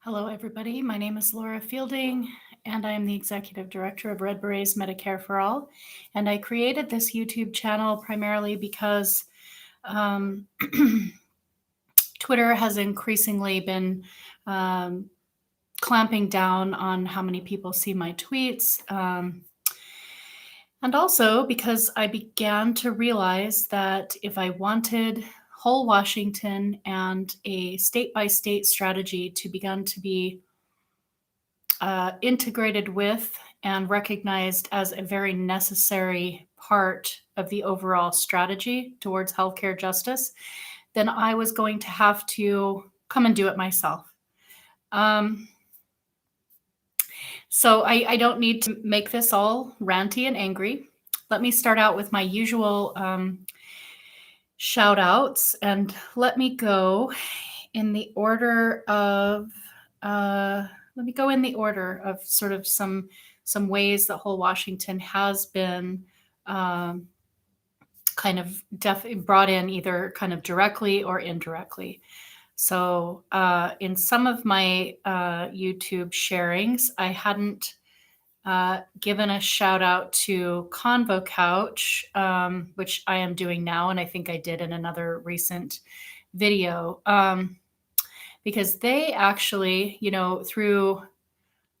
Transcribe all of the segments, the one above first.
Hello, everybody. My name is Laura Fielding, and I am the Executive Director of Red Berets Medicare for All. And I created this YouTube channel primarily because um, Twitter has increasingly been clamping down on how many people see my tweets. And also because I began to realize that if I wanted whole Washington and a state-by-state strategy to begin to be integrated with and recognized as a very necessary part of the overall strategy towards healthcare justice, then I was going to have to come and do it myself. So I don't need to make this all ranty and angry. Let me start out with my usual shout outs, and let me go in the order of sort of some ways that whole Washington has been kind of brought in either kind of directly or indirectly. So in some of my YouTube sharings, I hadn't given a shout out to Convo Couch, which I am doing now, and I think I did in another recent video, because they actually, through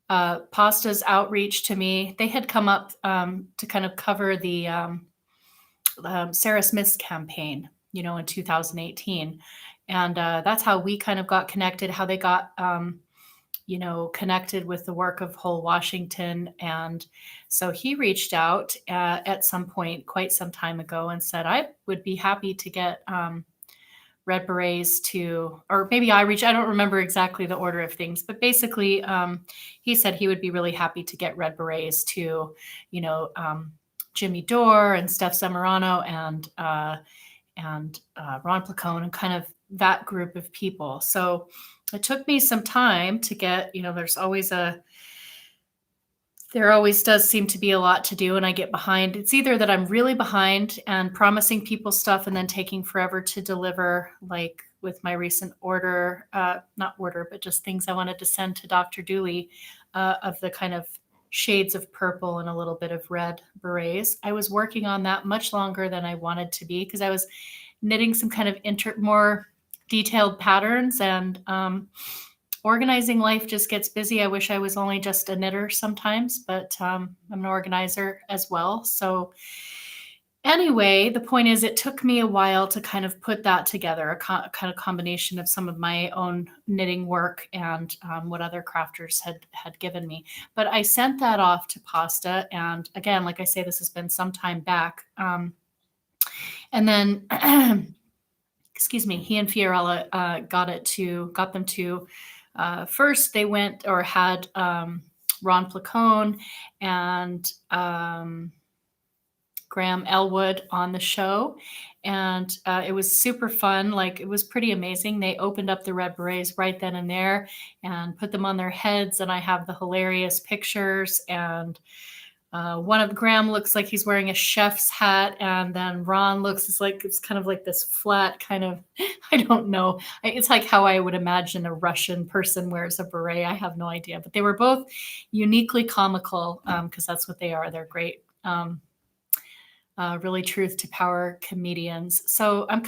Pasta's outreach to me, they had come up to kind of cover the Sarah Smith's campaign, in 2018. And that's how we kind of got connected, how they got connected with the work of whole Washington. And so he reached out at some point quite some time ago and said, I would be happy to get Red Berets to, or maybe I don't remember exactly the order of things, but basically he said he would be really happy to get Red Berets to, Jimmy Dore and Steph Zamorano and Ron Placone and kind of that group of people. So it took me some time to get, there always does seem to be a lot to do, and I get behind. It's either that I'm really behind and promising people stuff and then taking forever to deliver, like with my recent order, not order, but just things I wanted to send to Dr. Dooley of the kind of shades of purple and a little bit of red berets. I was working on that much longer than I wanted to be because I was knitting some kind of more detailed patterns, and organizing life just gets busy. I wish I was only just a knitter sometimes, but I'm an organizer as well. So anyway, the point is it took me a while to kind of put that together, a kind of combination of some of my own knitting work and what other crafters had given me. But I sent that off to Pasta. And again, like I say, this has been some time back. And then, excuse me, he and Fiorella got them to, first they went or had Ron Placone and Graham Elwood on the show. And it was super fun. Like, it was pretty amazing. They opened up the Red Berets right then and there and put them on their heads. And I have the hilarious pictures. And one of Graham looks like he's wearing a chef's hat, and then Ron it's kind of like this flat kind of, I don't know. It's like how I would imagine a Russian person wears a beret. I have no idea, but they were both uniquely comical because that's what they are. They're great, really truth to power comedians. So I'm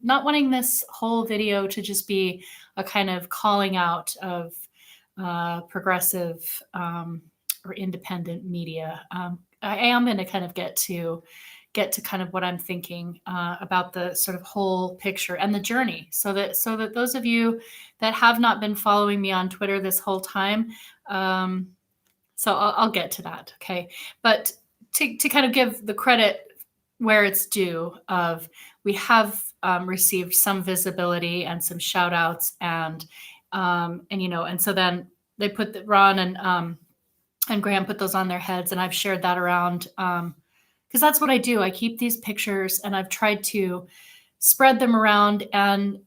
not wanting this whole video to just be a kind of calling out of progressive or independent media. I am going to kind of get to kind of what I'm thinking about the sort of whole picture and the journey, so that those of you that have not been following me on Twitter this whole time, so I'll get to that, okay? But to kind of give the credit where it's due, of we have received some visibility and some shout outs, and so then they put Ron and Graham put those on their heads, and I've shared that around because that's what I do. I keep these pictures, and I've tried to spread them around and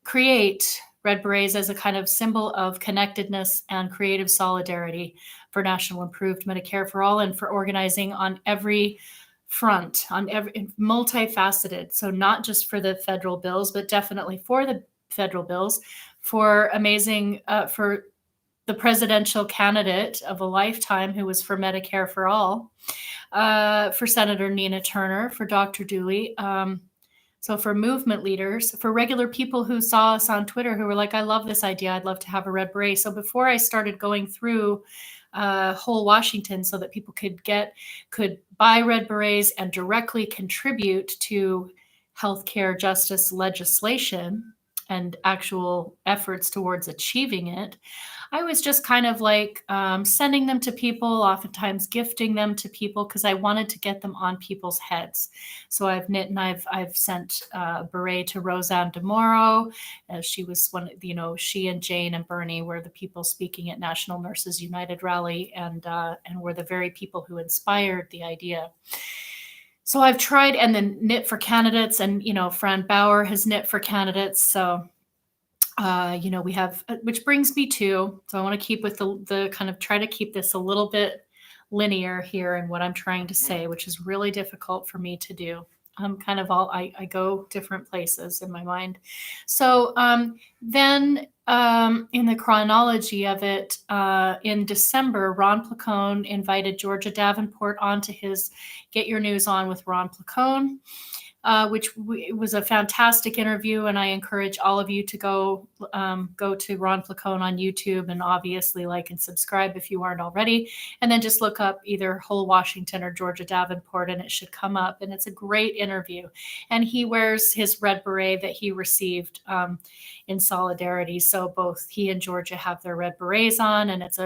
create Red Berets as a kind of symbol of connectedness and creative solidarity for National Improved Medicare for All, and for organizing on every front, on every multifaceted. So not just for the federal bills, but definitely for the federal bills for amazing for the presidential candidate of a lifetime who was for Medicare for all, for Senator Nina Turner, for Dr. Dooley. So for movement leaders, for regular people who saw us on Twitter who were like, I love this idea. I'd love to have a red beret. So before I started going through whole Washington so that people could buy red berets and directly contribute to healthcare justice legislation and actual efforts towards achieving it, I was just kind of like sending them to people, oftentimes gifting them to people because I wanted to get them on people's heads. So I've knit and I've sent a beret to Roseanne DeMoro. She was she and Jane and Bernie were the people speaking at National Nurses United rally and were the very people who inspired the idea. So I've tried and then knit for candidates, and Fran Bauer has knit for candidates. So we have, which brings me to, so I want to keep with the kind of try to keep this a little bit linear here in what I'm trying to say, which is really difficult for me to do. I'm kind of I go different places in my mind. So then in the chronology of it, in December, Ron Placone invited Georgia Davenport onto his Get Your News On with Ron Placone. Was a fantastic interview, and I encourage all of you to go to Ron Placone on YouTube and obviously like and subscribe if you aren't already, and then just look up either Whole Washington or Georgia Davenport, and it should come up. And it's a great interview. And he wears his red beret that he received in solidarity. So both he and Georgia have their red berets on, and it's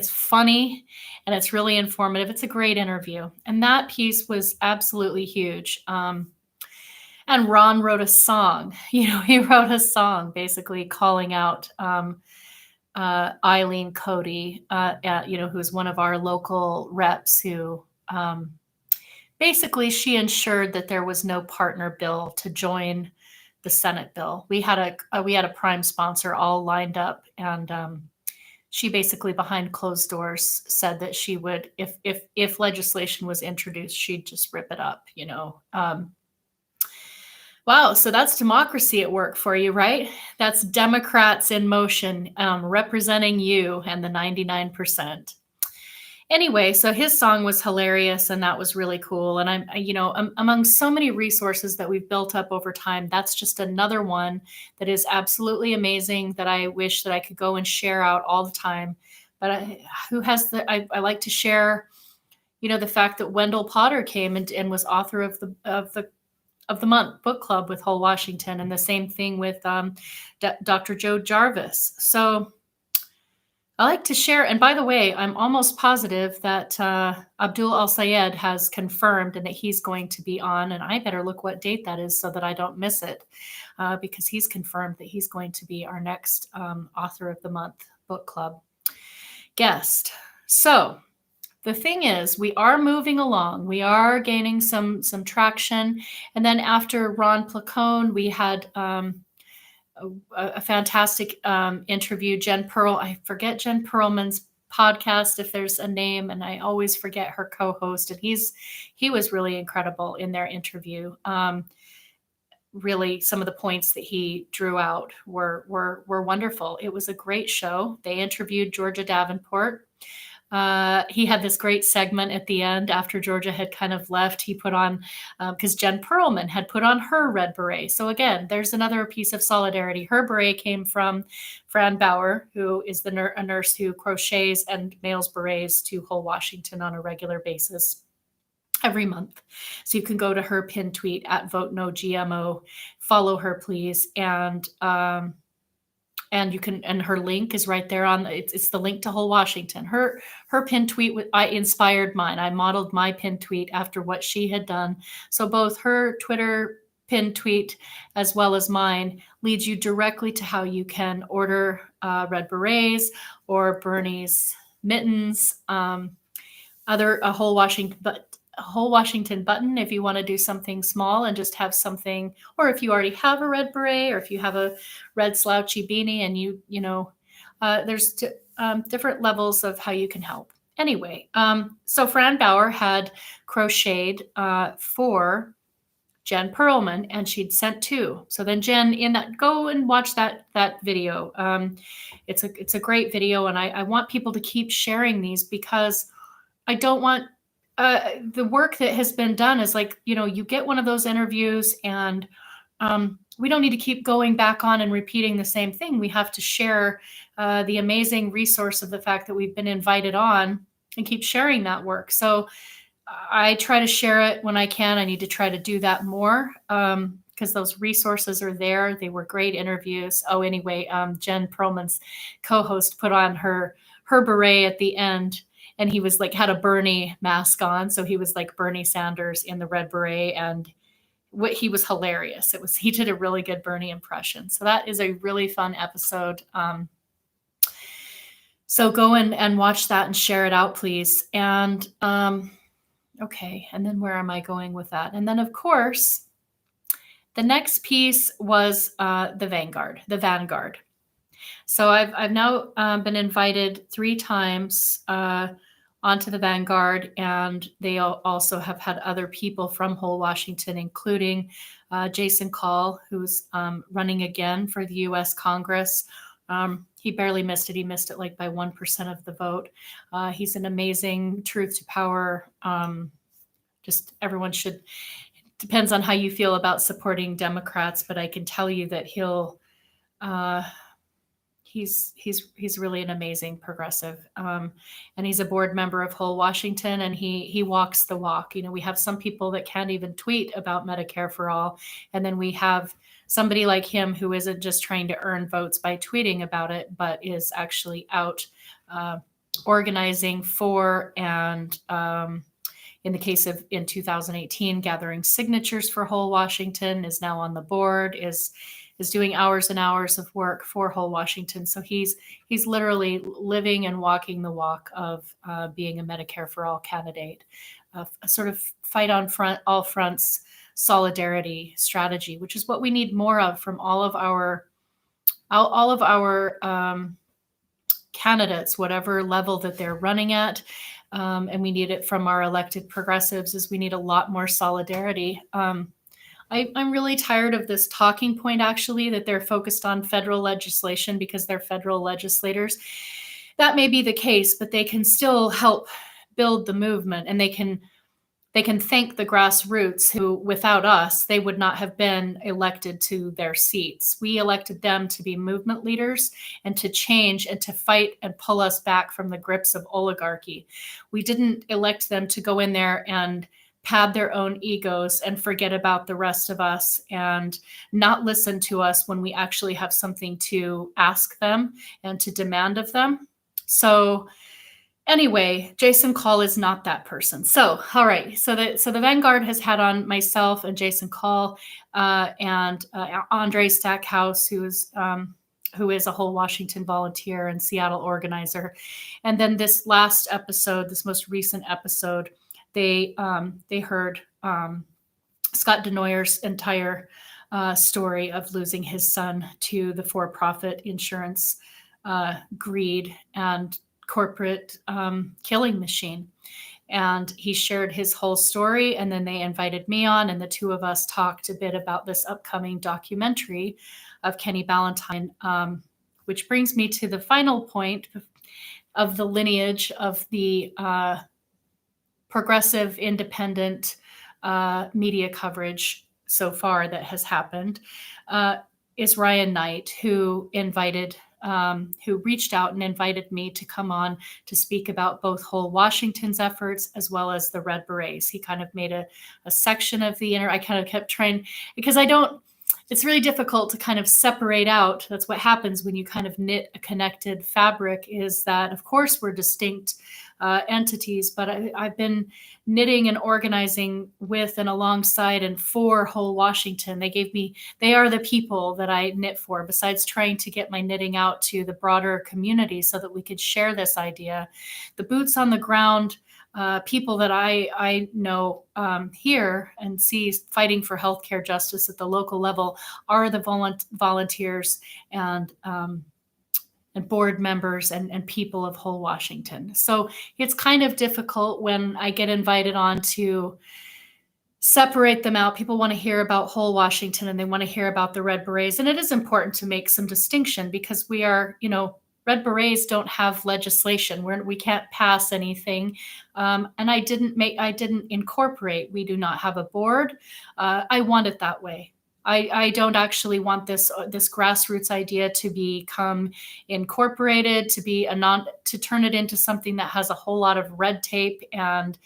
funny and it's really informative. It's a great interview. And that piece was absolutely huge. And Ron wrote a song, he wrote a song basically calling out Eileen Cody, who's one of our local reps who basically she ensured that there was no partner bill to join the Senate bill. We had a prime sponsor all lined up, and she basically behind closed doors said that she would, if legislation was introduced, she'd just rip it up, Wow, so that's democracy at work for you, right? That's Democrats in motion, representing you and the 99%. Anyway, so his song was hilarious, and that was really cool. And among so many resources that we've built up over time, that's just another one that is absolutely amazing that I wish that I could go and share out all the time. But I like to share, the fact that Wendell Potter came and was author of the month book club with Whole Washington, and the same thing with Dr. Joe Jarvis. So I like to share, and by the way, I'm almost positive that Abdul Al-Sayed has confirmed and that he's going to be on, and I better look what date that is so that I don't miss it, because he's confirmed that he's going to be our next Author of the Month book club guest. So the thing is, we are moving along. We are gaining some traction, and then after Ron Placone, we had a fantastic interview. I forget Jen Perlman's podcast, if there's a name, and I always forget her co-host. And he was really incredible in their interview. Really, some of the points that he drew out were wonderful. It was a great show. They interviewed Georgia Davenport. He had this great segment at the end after Georgia had kind of left. He put on, because Jen Perlman had put on her red beret. So again, there's another piece of solidarity. Her beret came from Fran Bauer, who is a nurse who crochets and mails berets to Whole Washington on a regular basis every month. So you can go to her pinned tweet at Vote No GMO, follow her, please. And you can, and her link is right there it's the link to Whole Washington. Her pinned tweet, I inspired mine. I modeled my pinned tweet after what she had done. So both her Twitter pinned tweet as well as mine leads you directly to how you can order red berets or Bernie's mittens, a Whole Washington button if you want to do something small and just have something, or if you already have a red beret, or if you have a red slouchy beanie and there's different levels of how you can help. Anyway, so Fran Bauer had crocheted for Jen Perlman, and she'd sent 2. So then Jen, in that, go and watch that video. It's a great video, and I want people to keep sharing these, because I don't want the work that has been done is like, you get one of those interviews, and we don't need to keep going back on and repeating the same thing. We have to share the amazing resource of the fact that we've been invited on, and keep sharing that work. So I try to share it when I can. I need to try to do that more, because those resources are there. They were great interviews. Oh, anyway, Jen Perlman's co-host put on her beret at the end, and he was like, had a Bernie mask on. So he was like Bernie Sanders in the red beret, and he was hilarious. He did a really good Bernie impression. So that is a really fun episode. So go and watch that and share it out, please. And okay, and then where am I going with that? And then, of course, the next piece was the Vanguard. So I've now been invited 3 times onto the Vanguard, and they also have had other people from whole Washington, including Jason Call, who's running again for the U.S. Congress. He barely missed it. He missed it like by 1% of the vote. He's an amazing truth to power. Just everyone should, depends on how you feel about supporting Democrats, but I can tell you that he's really an amazing progressive. And he's a board member of whole Washington, and he walks the walk. We have some people that can't even tweet about Medicare for all. And then we have somebody like him who isn't just trying to earn votes by tweeting about it, but is actually out organizing for, and in the case of in 2018, gathering signatures for whole Washington, is now on the board, is doing hours and hours of work for whole Washington. So he's literally living and walking the walk of being a Medicare for all candidate, a sort of fight on all fronts solidarity strategy, which is what we need more of from all of our candidates, whatever level that they're running at. And we need it from our elected progressives, is we need a lot more solidarity. I'm really tired of this talking point, actually, that they're focused on federal legislation because they're federal legislators. That may be the case, but they can still help build the movement, and they can thank the grassroots who, without us, they would not have been elected to their seats. We elected them to be movement leaders and to change and to fight and pull us back from the grips of oligarchy. We didn't elect them to go in there and pad their own egos and forget about the rest of us and not listen to us when we actually have something to ask them and to demand of them. So anyway, Jason Call is not that person. So, all right. So the Vanguard has had on myself and Jason Call and Andre Stackhouse, who is a whole Washington volunteer and Seattle organizer. And then this last episode, this most recent episode, they heard Scott Denoyer's entire story of losing his son to the for-profit insurance greed and corporate killing machine. And he shared his whole story, and then they invited me on, and the two of us talked a bit about this upcoming documentary of Kenny Ballantyne, which brings me to the final point of the lineage of the progressive independent media coverage so far that has happened, is Ryan Knight, who reached out and invited me to come on to speak about both whole Washington's efforts as well as the Red Berets. He kind of made a section of I kind of kept trying, because it's really difficult to kind of separate out. That's what happens when you kind of knit a connected fabric, is that, of course, we're distinct entities, but I've been knitting and organizing with and alongside and for whole Washington. They are the people that I knit for, besides trying to get my knitting out to the broader community so that we could share this idea. The boots on the ground people that I know here and see fighting for healthcare justice at the local level are the volunteers and board members and people of whole Washington. So it's kind of difficult when I get invited on to separate them out. People want to hear about whole Washington and they want to hear about the Red Berets. And it is important to make some distinction because we are, Red Berets don't have legislation. We can't pass anything. And I didn't incorporate. We do not have a board. I want it that way. I don't actually want this grassroots idea to become incorporated, to turn it into something that has a whole lot of red tape and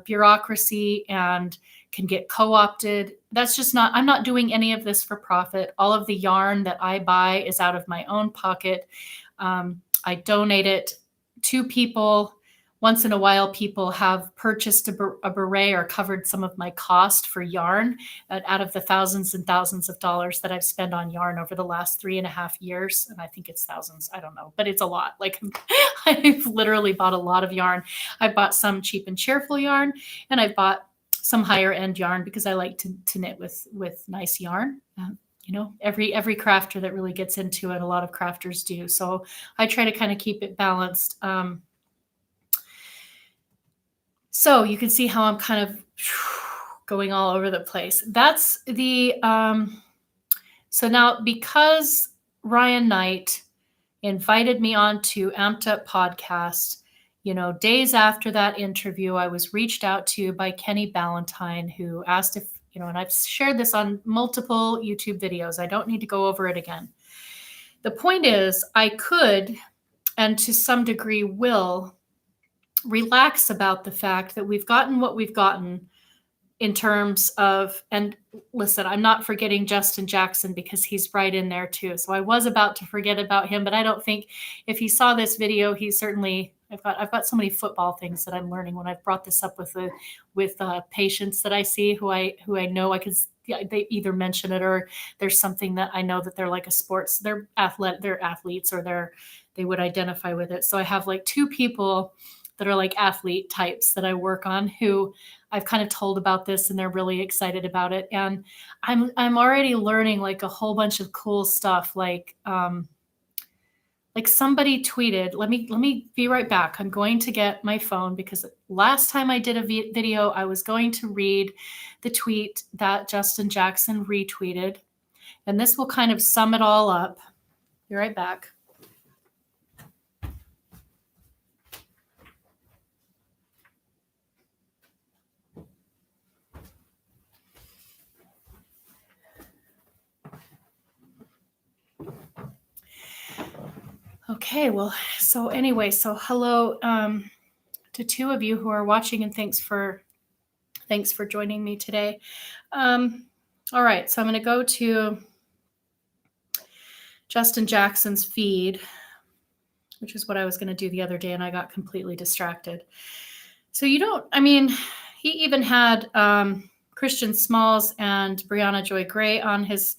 bureaucracy and can get co-opted. That's just not, I'm not doing any of this for profit. All of the yarn that I buy is out of my own pocket. I donate it to people. Once in a while, people have purchased a beret or covered some of my cost for yarn out of the thousands and thousands of dollars that I've spent on yarn over the last 3.5 years. And I think it's thousands, I don't know, but it's a lot. Like I've literally bought a lot of yarn. I bought some cheap and cheerful yarn, and I've bought some higher end yarn because I like to knit with nice yarn. Every crafter that really gets into it, a lot of crafters do. So I try to kind of keep it balanced. So you can see how I'm kind of going all over the place. That's the, so now because Ryan Knight invited me on to Amped Up Podcast, days after that interview, I was reached out to by Kenny Ballantyne, who asked if, and I've shared this on multiple YouTube videos. I don't need to go over it again. The point is, I could, and to some degree will, relax about the fact that we've gotten what we've gotten in terms of, and listen, I'm not forgetting Justin Jackson because he's right in there too. So I was about to forget about him, but I don't think if he saw this video, he certainly, I've got so many football things that I'm learning when I've brought this up with patients that I see who I know I could, they either mention it or there's something that I know that they're like they're athletes or they would identify with it. So I have like 2 people that are like athlete types that I work on who I've kind of told about this and they're really excited about it. And I'm already learning like a whole bunch of cool stuff. Like somebody tweeted, let me be right back. I'm going to get my phone because last time I did a video, I was going to read the tweet that Justin Jackson retweeted. And this will kind of sum it all up. Be right back. Okay, well, so anyway, so hello to 2 of you who are watching, and thanks for joining me today. All right, so I'm going to go to Justin Jackson's feed, which is what I was going to do the other day, and I got completely distracted. So he even had Christian Smalls and Brianna Joy Gray on his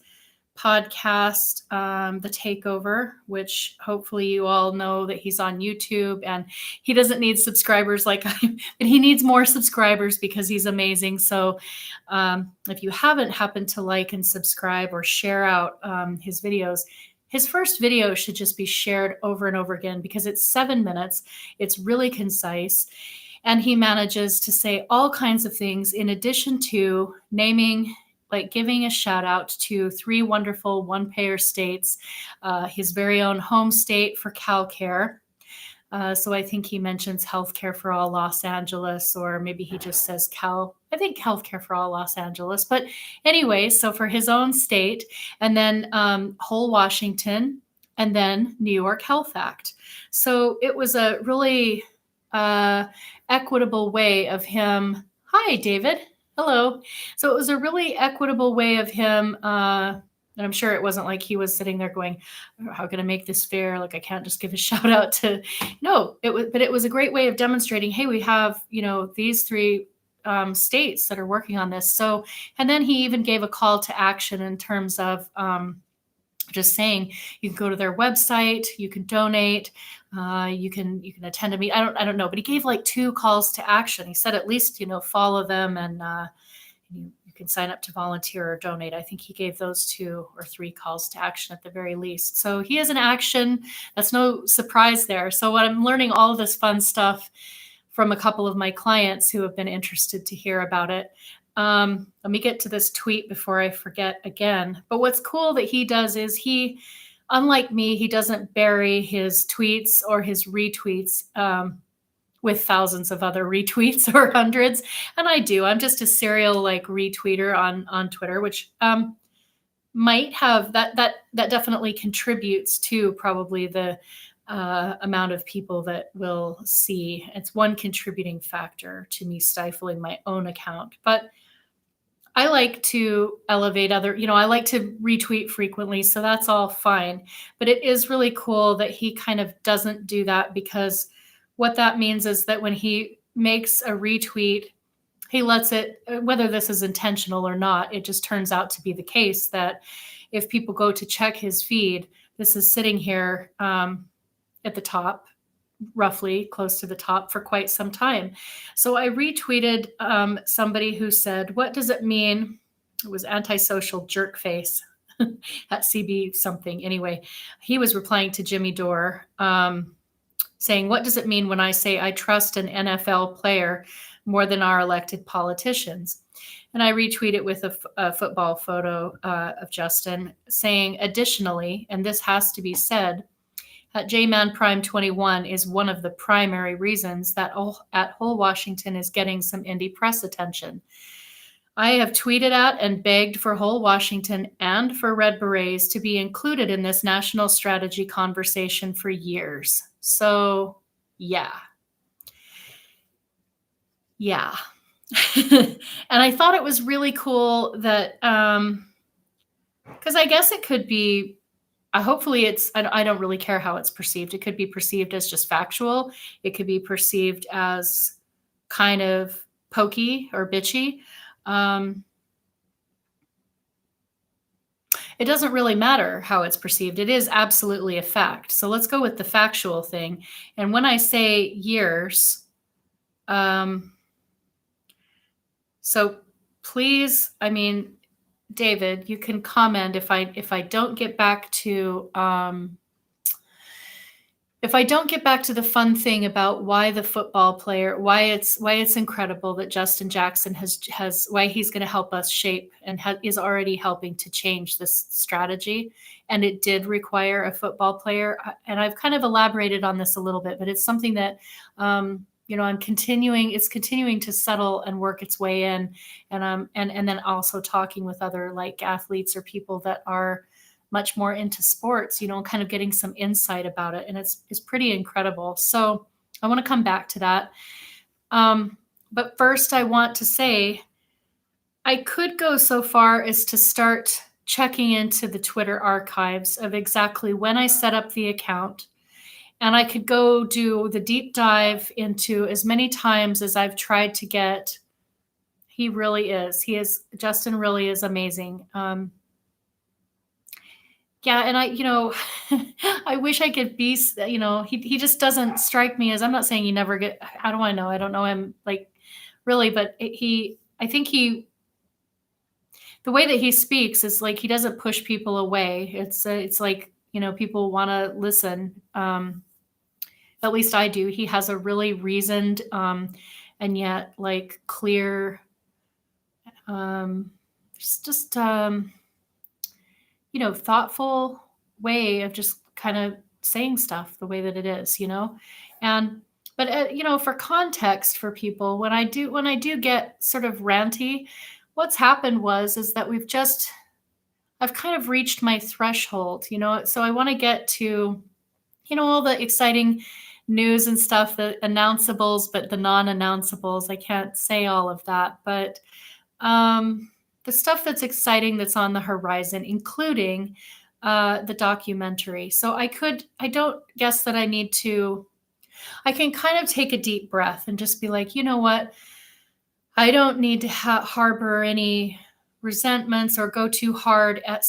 podcast, The Takeover, which hopefully you all know that he's on YouTube, and he doesn't need subscribers like I, but he needs more subscribers because he's amazing. So if you haven't happened to like and subscribe or share out his videos, his first video should just be shared over and over again because it's 7 minutes. It's really concise. And he manages to say all kinds of things in addition to giving a shout out to 3 wonderful one-payer states, his very own home state for CalCare. So I think he mentions Healthcare for All Los Angeles, or maybe he just says I think Healthcare for All Los Angeles. But anyway, so for his own state, and then whole Washington, and then New York Health Act. So it was a really equitable way of him. Hi, David. Hello. So it was a really equitable way of him, and I'm sure it wasn't like he was sitting there going, how can I make this fair? Like, I can't just give a shout out to, no, but it was a great way of demonstrating, hey, we have, these 3 states that are working on this. So, and then he even gave a call to action in terms of just saying you can go to their website, you can donate, you can attend a meeting. I don't know, but he gave like 2 calls to action. He said at least follow them, and you can sign up to volunteer or donate. I think he gave those 2 or 3 calls to action at the very least. So he has an action. That's no surprise there. So what I'm learning all of this fun stuff from a couple of my clients who have been interested to hear about it. Let me get to this tweet before I forget again. But what's cool that he does is he, unlike me, he doesn't bury his tweets or his retweets with thousands of other retweets or hundreds. And I do. I'm just a serial like retweeter on Twitter, which might have that definitely contributes to probably the amount of people that will see. It's one contributing factor to me stifling my own account. But I like to elevate other, I like to retweet frequently, so that's all fine. But it is really cool that he kind of doesn't do that, because what that means is that when he makes a retweet, he lets it, whether this is intentional or not, it just turns out to be the case that if people go to check his feed, this is sitting here at the top, roughly close to the top for quite some time. So I retweeted somebody who said, "What does it mean?" It was antisocial jerk face at CB something. Anyway, he was replying to Jimmy Dore saying, "What does it mean when I say I trust an NFL player more than our elected politicians?" And I retweeted with a football photo of Justin saying, "Additionally, and this has to be said, that J-Man Prime 21 is one of the primary reasons that at Whole Washington is getting some indie press attention. I have tweeted at and begged for Whole Washington and for Red Berets to be included in this national strategy conversation for years." So, yeah. Yeah. And I thought it was really cool that, because I guess it could be, hopefully I don't really care how it's perceived. It could be perceived as just factual. It could be perceived as kind of pokey or bitchy. It doesn't really matter how it's perceived. It is absolutely a fact. So let's go with the factual thing. And when I say years, so please, David, you can comment if I don't get back to the fun thing about why the football player, why it's incredible that Justin Jackson has why he's going to help us shape and is already helping to change this strategy. And it did require a football player. And I've kind of elaborated on this a little bit, but it's something that it's continuing to settle and work its way in. And then also talking with other like athletes or people that are much more into sports, kind of getting some insight about it. And it's pretty incredible. So I want to come back to that. But first I want to say, I could go so far as to start checking into the Twitter archives of exactly when I set up the account. And I could go do the deep dive into as many times as I've tried to get. He really is. Justin really is amazing. Yeah, and I wish I could be, he just doesn't strike me as, I'm not saying you never get, how do I know? I don't know him like really, but I think the way that he speaks is like, he doesn't push people away. It's like, people want to listen. At least I do. He has a really reasoned, and yet like clear, thoughtful way of just kind of saying stuff the way that it is, but for context for people, when I do get sort of ranty, what's happened is that I've kind of reached my threshold, so I want to get to, all the exciting news and stuff, the announceables, but the non-announceables, I can't say all of that, but the stuff that's exciting that's on the horizon, including the documentary. So I don't guess that I need to, I can kind of take a deep breath and just be like, you know what? I don't need to harbor any resentments or go too hard at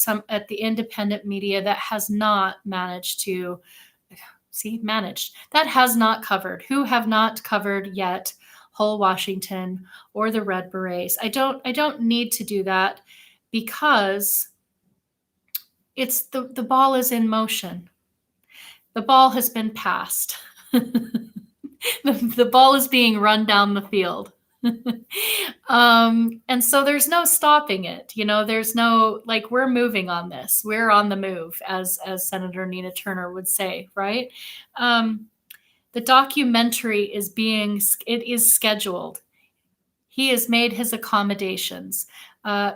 the independent media that has not managed to who have not covered yet Whole Washington or the Red Berets. I don't need to do that, because it's the ball is in motion. The ball has been passed. The ball is being run down the field. And so there's no stopping it. There's no, like, we're moving on this. We're on the move, as Senator Nina Turner would say, right? Um, the documentary it is scheduled. He has made his accommodations.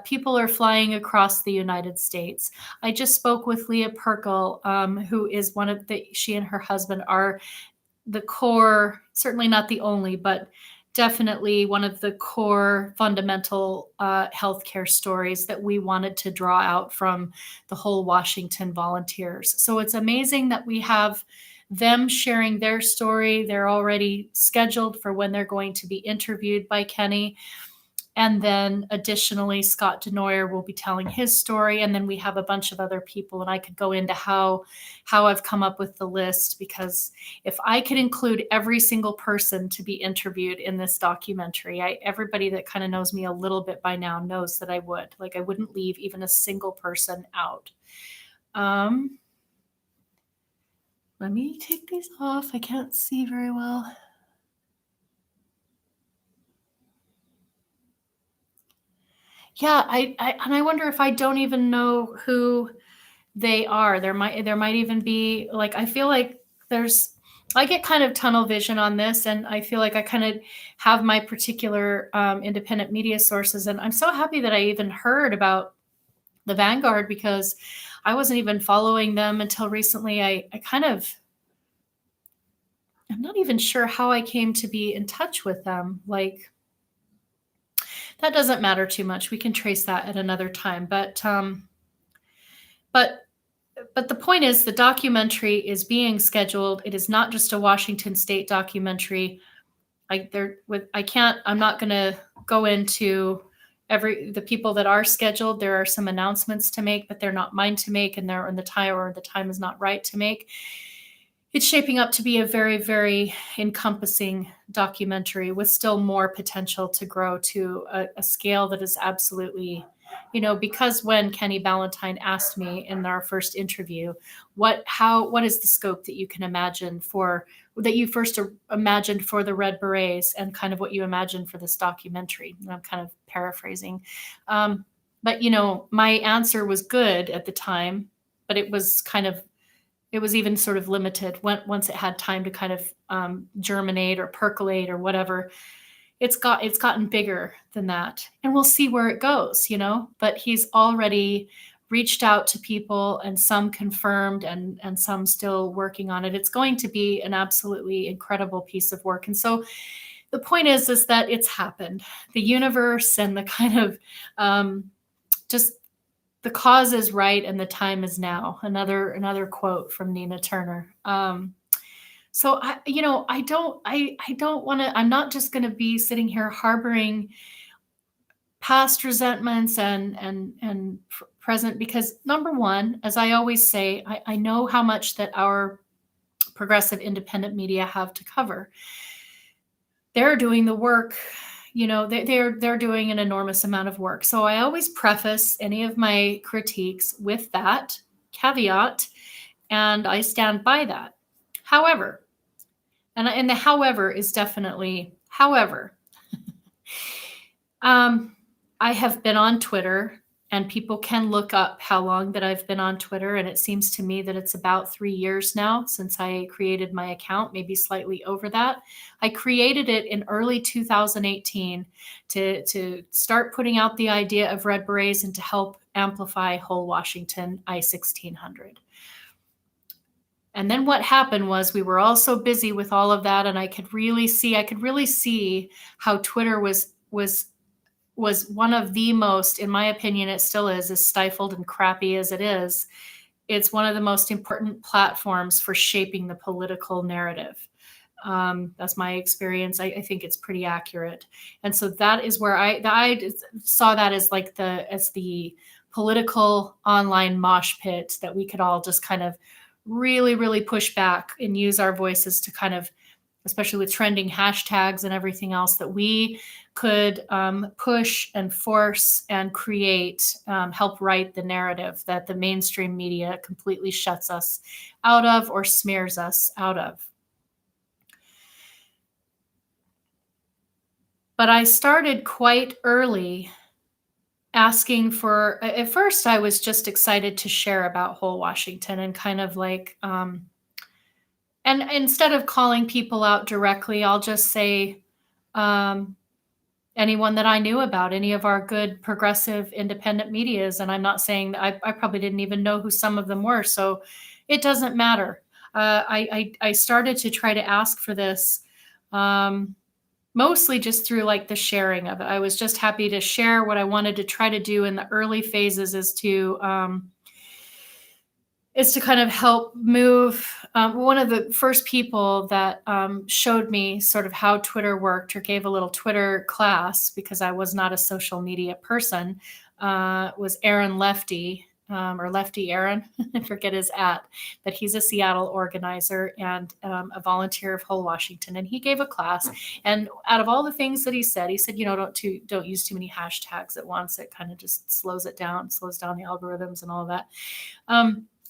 People are flying across the United States. I just spoke with Leah Perkel, who is she and her husband are the core, certainly not the only, but definitely one of the core fundamental healthcare stories that we wanted to draw out from the whole Washington volunteers. So it's amazing that we have them sharing their story. They're already scheduled for when they're going to be interviewed by Kenny. And then additionally, Scott Denoyer will be telling his story. And then we have a bunch of other people. And I could go into how I've come up with the list, because if I could include every single person to be interviewed in this documentary, everybody that kind of knows me a little bit by now knows that I would. Like, I wouldn't leave even a single person out. Let me take these off. I can't see very well. Yeah, and I wonder if I don't even know who they are. There might even be, like, I feel like I get kind of tunnel vision on this, and I feel like I kind of have my particular independent media sources, and I'm so happy that I even heard about the Vanguard, because I wasn't even following them until recently. I'm not even sure how I came to be in touch with them. Like, that doesn't matter too much. We can trace that at another time. But the point is, the documentary is being scheduled. It is not just a Washington State documentary. I'm not going to go into the people that are scheduled. There are some announcements to make, but they're not mine to make, and the time is not right to make. It's shaping up to be a very, very encompassing documentary with still more potential to grow to a scale that is absolutely, because when Kenny Ballantyne asked me in our first interview, what is the scope that you can imagine that you first imagined for the Red Berets, and kind of what you imagined for this documentary. And I'm kind of paraphrasing. But my answer was good at the time, but it was even sort of limited once it had time to kind of germinate or percolate or whatever. It's gotten bigger than that, and we'll see where it goes. But he's already reached out to people, and some confirmed, and some still working on it. It's going to be an absolutely incredible piece of work. And so the point is that it's happened. The universe and the kind of just the cause is right and the time is now. Another quote from Nina Turner. So I don't want to. I'm not just going to be sitting here harboring past resentments and present, because number one, as I always say, I know how much that our progressive independent media have to cover. They're doing the work. They're doing an enormous amount of work. So I always preface any of my critiques with that caveat, and I stand by that. However, and the however is definitely however. I have been on Twitter, and people can look up how long that I've been on Twitter, and it seems to me that it's about 3 years now since I created my account, maybe slightly over that. I created it in early 2018 to start putting out the idea of Red Berets and to help amplify whole Washington I-1600. And then what happened was, we were all so busy with all of that, and I could really see how Twitter was one of the most, in my opinion, it still is, as stifled and crappy as it is, it's one of the most important platforms for shaping the political narrative. That's my experience. I think it's pretty accurate. And so that is where I saw that as like as the political online mosh pit that we could all just kind of really, really push back and use our voices to kind of, especially with trending hashtags and everything else, that we could push and force and create, help write the narrative that the mainstream media completely shuts us out of or smears us out of. But I started quite early asking for at first I was just excited to share about whole Washington and kind of like and instead of calling people out directly, I'll just say um anyone that I knew about, any of our good progressive independent medias. And I'm not saying that I probably didn't even know who some of them were. So it doesn't matter. I started to try to ask for this um, mostly just through like the sharing of it. I was just happy to share what I wanted to try to do in the early phases is to kind of help move. One of the first people that showed me sort of how Twitter worked or gave a little Twitter class because I was not a social media person was Aaron Lefty or Lefty Aaron. I forget his at, but he's a Seattle organizer and a volunteer of Whole Washington. And he gave a class. And out of all the things that he said, don't use too many hashtags at once. It kind of just slows down the algorithms and all of that.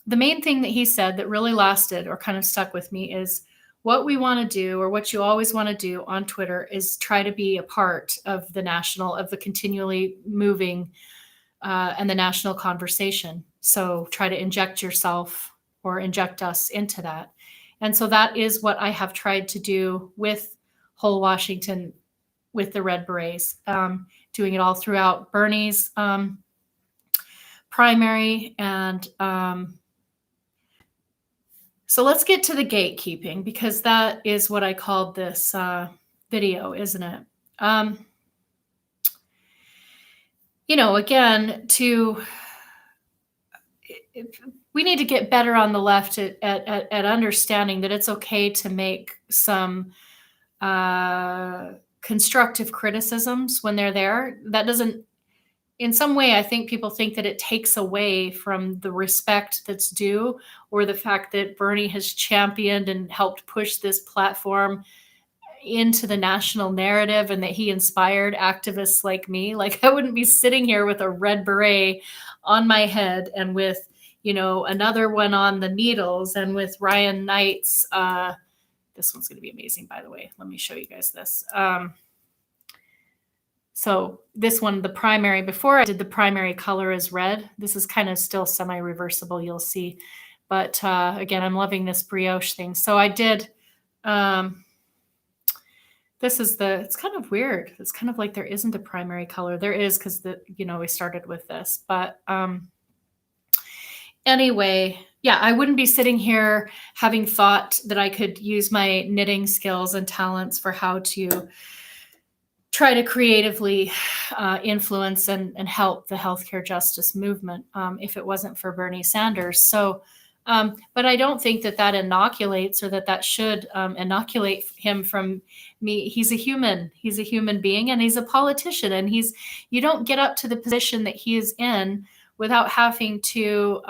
The main thing that he said that really lasted or kind of stuck with me is what we want to do or what you always want to do on Twitter is try to be a part of the continually moving and the national conversation. So try to inject yourself or inject us into that. And so that is what I have tried to do with Whole Washington with the Red Berets, doing it all throughout Bernie's primary and so let's get to the gatekeeping because that is what I called this video, isn't it? Again, we need to get better on the left at understanding that it's okay to make some constructive criticisms when they're there. That doesn't in some way, I think people think that it takes away from the respect that's due or the fact that Bernie has championed and helped push this platform into the national narrative and that he inspired activists like me. Like I wouldn't be sitting here with a red beret on my head and with, another one on the needles and with Ryan Knight's, this one's going to be amazing, by the way. Let me show you guys this. So this one, the primary, before I did the primary color is red. This is kind of still semi-reversible, you'll see. But again, I'm loving this brioche thing. So I did, it's kind of weird. It's kind of like there isn't a primary color. There is because we started with this. But anyway, yeah, I wouldn't be sitting here having thought that I could use my knitting skills and talents for how to try to creatively influence and help the healthcare justice movement if it wasn't for Bernie Sanders. So, but I don't think that inoculates or that should inoculate him from me. He's a human being, and he's a politician, and you don't get up to the position that he is in without having to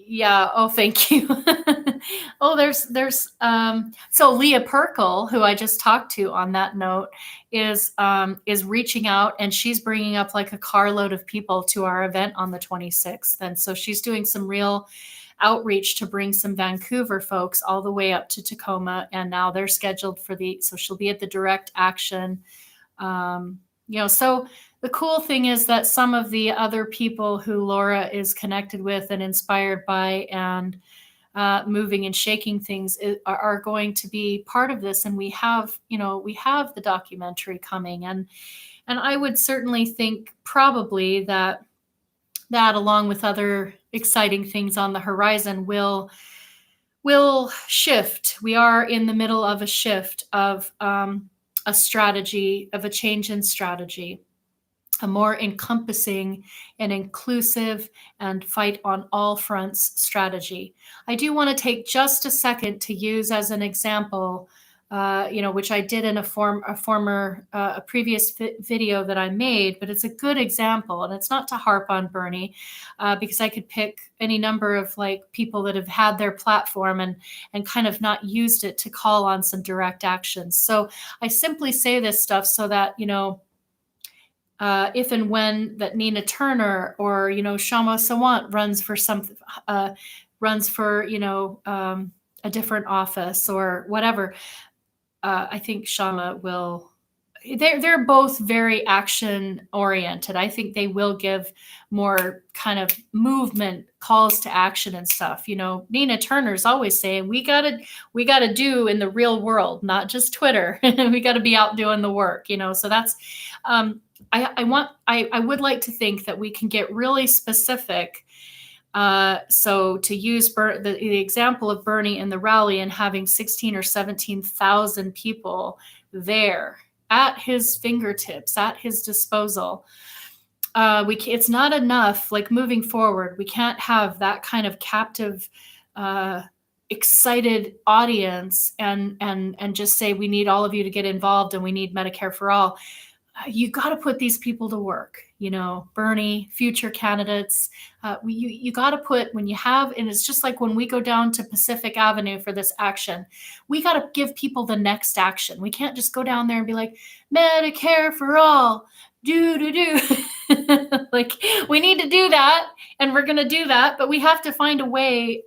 yeah. Oh, thank you. Oh, there's so Leah Perkle, who I just talked to on that note, is reaching out, and she's bringing up like a carload of people to our event on the 26th. And so she's doing some real outreach to bring some Vancouver folks all the way up to Tacoma. And now they're scheduled so she'll be at the direct action. So the cool thing is that some of the other people who Laura is connected with and inspired by and moving and shaking things are going to be part of this. And we have the documentary coming. And I would certainly think probably that along with other exciting things on the horizon will shift. We are in the middle of a shift of a strategy, of a change in strategy, a more encompassing and inclusive and fight on all fronts strategy. I do want to take just a second to use as an example, which I did in a previous video that I made, but it's a good example, and it's not to harp on Bernie, because I could pick any number of like people that have had their platform and kind of not used it to call on some direct actions. So I simply say this stuff so that, if and when that Nina Turner or Shama Sawant runs for a different office or whatever, I think Shama will. They're both very action oriented. I think they will give more kind of movement calls to action and stuff. Nina Turner's always saying we gotta do in the real world, not just Twitter. We got to be out doing the work. So that's I would like to think that we can get really specific. So to use the example of Bernie and the rally and having 16 or 17,000 people there at his fingertips, at his disposal. It's not enough. Like moving forward, we can't have that kind of captive, excited audience and just say we need all of you to get involved and we need Medicare for all. You got to put these people to work. Bernie, future candidates. You got to put when you have, and it's just like when we go down to Pacific Avenue for this action, we got to give people the next action. We can't just go down there and be like, Medicare for all, do. Like we need to do that, and we're going to do that, but we have to find a way.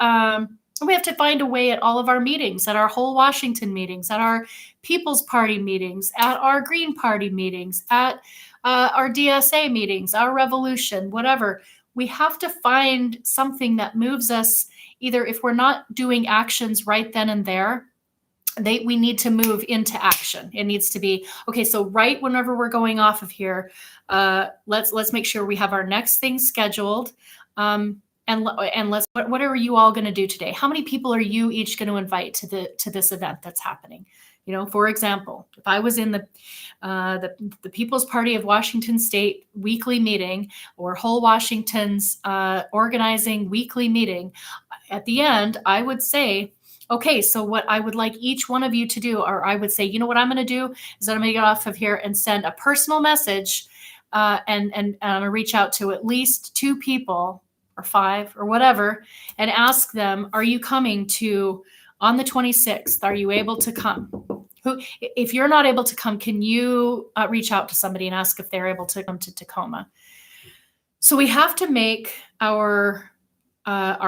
We have to find a way at all of our meetings, at our whole Washington meetings, at our People's Party meetings, at our Green Party meetings, at our DSA meetings, our revolution, whatever. We have to find something that moves us, either if we're not doing actions right then and there, we need to move into action. It needs to be, okay, so right whenever we're going off of here, let's make sure we have our next thing scheduled. And let's, what are you all going to do today? How many people are you each going to invite to this event that's happening? For example, if I was in the People's Party of Washington State weekly meeting or whole Washington's organizing weekly meeting, at the end, I would say, okay, so what I would like each one of you to do, or I would say, you know what I'm going to do is that I'm going to get off of here and send a personal message and I'm going to reach out to at least 2 people or 5 or whatever and ask them, are you coming to on the 26th? Are you able to come? If you're not able to come, can you reach out to somebody and ask if they're able to come to Tacoma? So we have to make our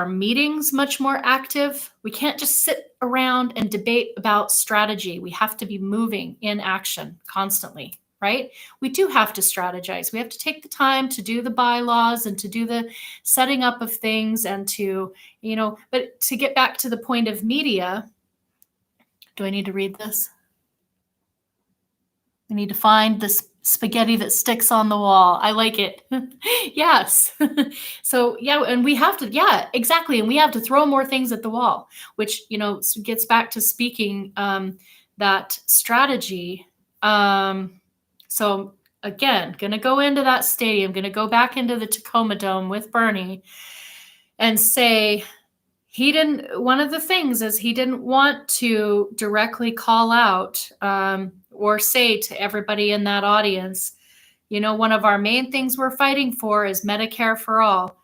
meetings much more active. We can't just sit around and debate about strategy. We have to be moving in action constantly, right? We do have to strategize. We have to take the time to do the bylaws and to do the setting up of things and to, but to get back to the point of media, do I need to read this? I need to find this spaghetti that sticks on the wall. I like it. Yes. So yeah, and we have to, yeah, exactly. And we have to throw more things at the wall, which, gets back to speaking that strategy. So again, going to go into that stadium, going to go back into the Tacoma Dome with Bernie and say, one of the things is he didn't want to directly call out or say to everybody in that audience, one of our main things we're fighting for is Medicare for all.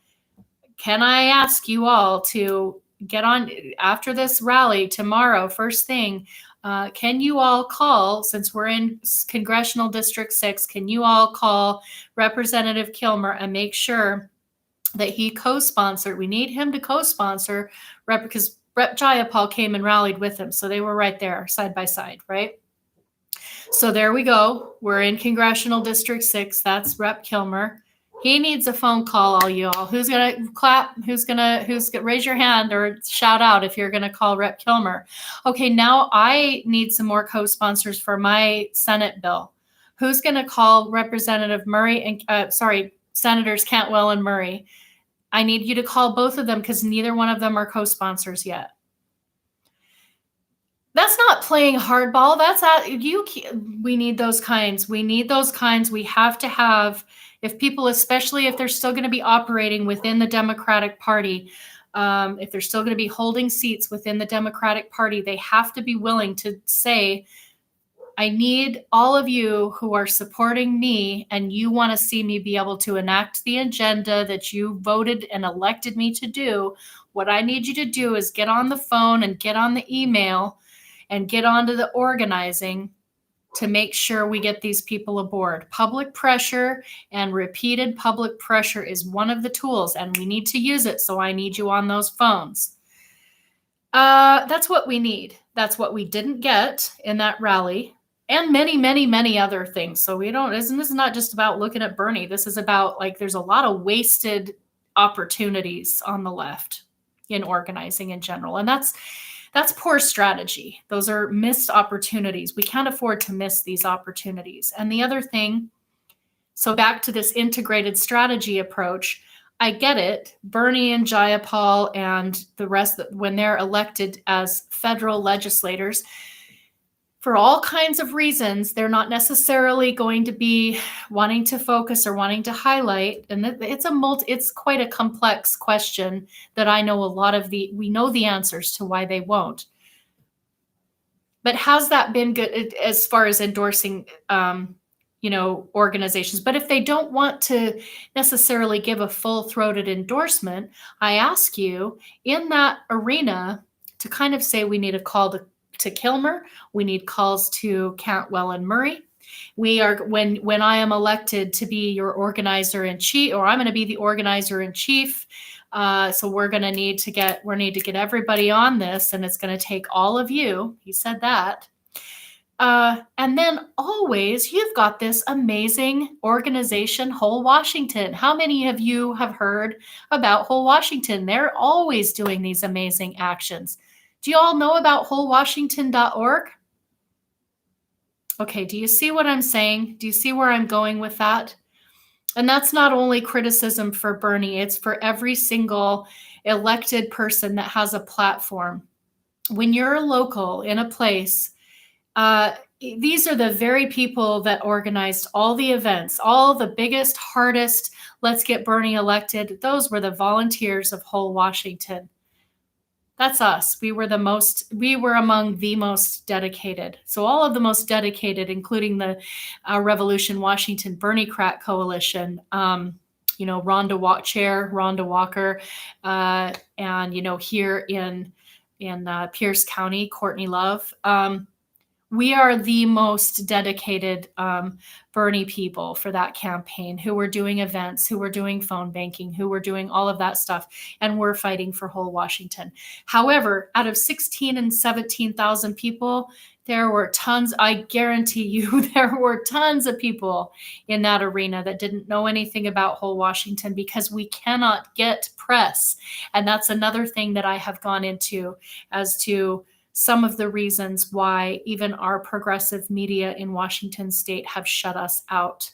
Can I ask you all to get on after this rally tomorrow, first thing, can you all call, since we're in Congressional District 6, can you all call Representative Kilmer and make sure that he co-sponsored? We need him to co-sponsor because Rep. Jayapal came and rallied with him. So they were right there side by side, right? So there we go. We're in Congressional District 6. That's Rep. Kilmer. He needs a phone call, all y'all. Who's going to clap? Who's going to raise your hand or shout out if you're going to call Rep. Kilmer? Okay, now I need some more co-sponsors for my Senate bill. Who's going to call Representative Murray and, Senators Cantwell and Murray? I need you to call both of them because neither one of them are co-sponsors yet. That's not playing hardball. We need those kinds. We need those kinds. We have to have, if people, especially if they're still going to be operating within the Democratic Party, if they're still going to be holding seats within the Democratic Party, they have to be willing to say, I need all of you who are supporting me and you want to see me be able to enact the agenda that you voted and elected me to do. What I need you to do is get on the phone and get on the email and get onto the organizing to make sure we get these people aboard. Public pressure and repeated public pressure is one of the tools, and we need to use it. So I need you on those phones. That's what we need. That's what we didn't get in that rally, and many, many, many other things. So we don't. This is not just about looking at Bernie. This is about, like, there's a lot of wasted opportunities on the left in organizing in general, and that's poor strategy. Those are missed opportunities. We can't afford to miss these opportunities. And the other thing, so back to this integrated strategy approach, I get it. Bernie and Jayapal and the rest, when they're elected as federal legislators, for all kinds of reasons, they're not necessarily going to be wanting to focus or wanting to highlight. And it's quite a complex question that I know we know the answers to why they won't. But has that been good as far as endorsing organizations? But if they don't want to necessarily give a full-throated endorsement, I ask you in that arena to kind of say we need a call to Kilmer, we need calls to Cantwell and Murray. We are when I am elected to be your organizer in chief, or I'm going to be the organizer in chief. So we're going to need to get everybody on this, and it's going to take all of you. He said that. And then always, you've got this amazing organization, Whole Washington. How many of you have heard about Whole Washington? They're always doing these amazing actions. Do you all know about wholewashington.org? Okay, do you see what I'm saying? Do you see where I'm going with that? And that's not only criticism for Bernie, it's for every single elected person that has a platform. When you're local in a place, these are the very people that organized all the events, all the biggest, hardest, let's get Bernie elected. Those were the volunteers of Whole Washington. That's us. We were among the most dedicated. So all of the most dedicated, including the Revolution Washington Bernie Crat Coalition, Chair Rhonda Walker, and here in Pierce County, Courtney Love. We are the most dedicated Bernie people for that campaign, who were doing events, who were doing phone banking, who were doing all of that stuff, and we're fighting for Whole Washington. However, out of 16 and 17,000 people, there were tons, I guarantee you, there were tons of people in that arena that didn't know anything about Whole Washington, because we cannot get press. And that's another thing that I have gone into as to some of the reasons why even our progressive media in Washington state have shut us out.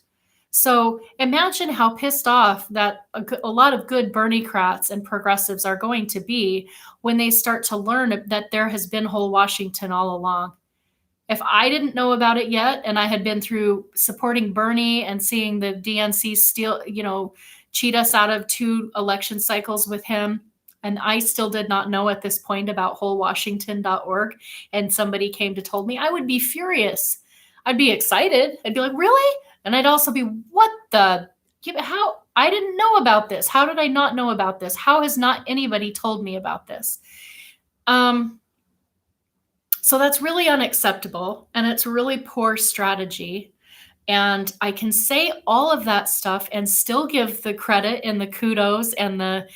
So imagine how pissed off that a lot of good Bernie-crats and progressives are going to be when they start to learn that there has been Whole Washington all along. If I didn't know about it yet, and I had been through supporting Bernie and seeing the DNC cheat us out of 2 election cycles with him, and I still did not know at this point about wholewashington.org, and somebody came to told me, I would be furious. I'd be excited. I'd be like, really? And I'd also be, how? I didn't know about this. How did I not know about this? How has not anybody told me about this? So that's really unacceptable, and it's really poor strategy. And I can say all of that stuff and still give the credit and the kudos and the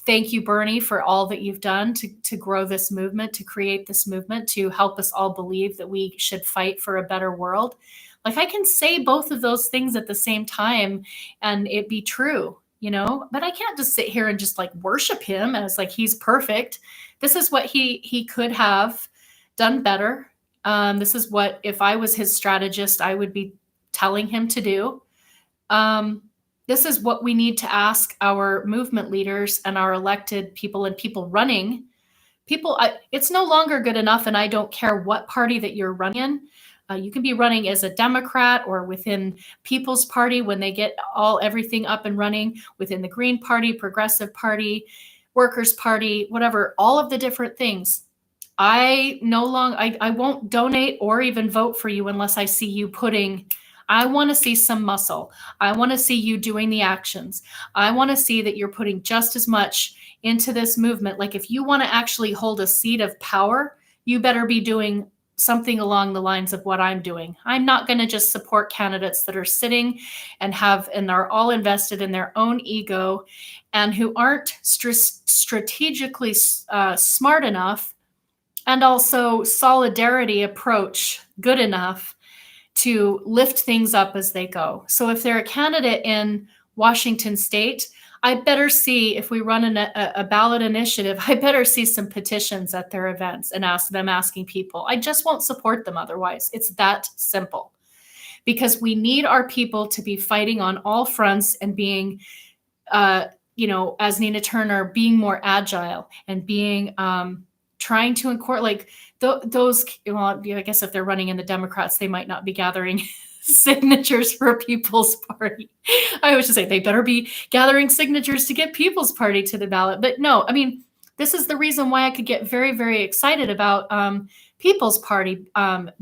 thank you, Bernie, for all that you've done to grow this movement, to create this movement, to help us all believe that we should fight for a better world. Like, I can say both of those things at the same time and it be true, but I can't just sit here and just like worship him as like he's perfect. This is what he could have done better. This is what, if I was his strategist, I would be telling him to do. This is what we need to ask our movement leaders and our elected people and people running. It's no longer good enough, and I don't care what party that you're running in. You can be running as a Democrat or within People's Party when they get everything up and running, within the Green Party, Progressive Party, Workers' Party, whatever, all of the different things. I won't donate or even vote for you unless I see you I want to see some muscle. I want to see you doing the actions. I want to see that you're putting just as much into this movement. Like, if you want to actually hold a seat of power, you better be doing something along the lines of what I'm doing. I'm not going to just support candidates that are sitting and are all invested in their own ego and who aren't strategically smart enough and also solidarity approach good enough to lift things up as they go. So if they're a candidate in Washington state, I better see if we run a ballot initiative, I better see some petitions at their events and ask them asking people. I just won't support them otherwise. It's that simple because we need our people to be fighting on all fronts and being, uh, as Nina Turner, being more agile and being trying to incorporate those. Well, I guess if they're running in the Democrats, they might not be gathering signatures for People's Party. I was just say they better be gathering signatures to get People's Party to the ballot. But no, I mean, this is the reason why I could get very, very excited about People's Party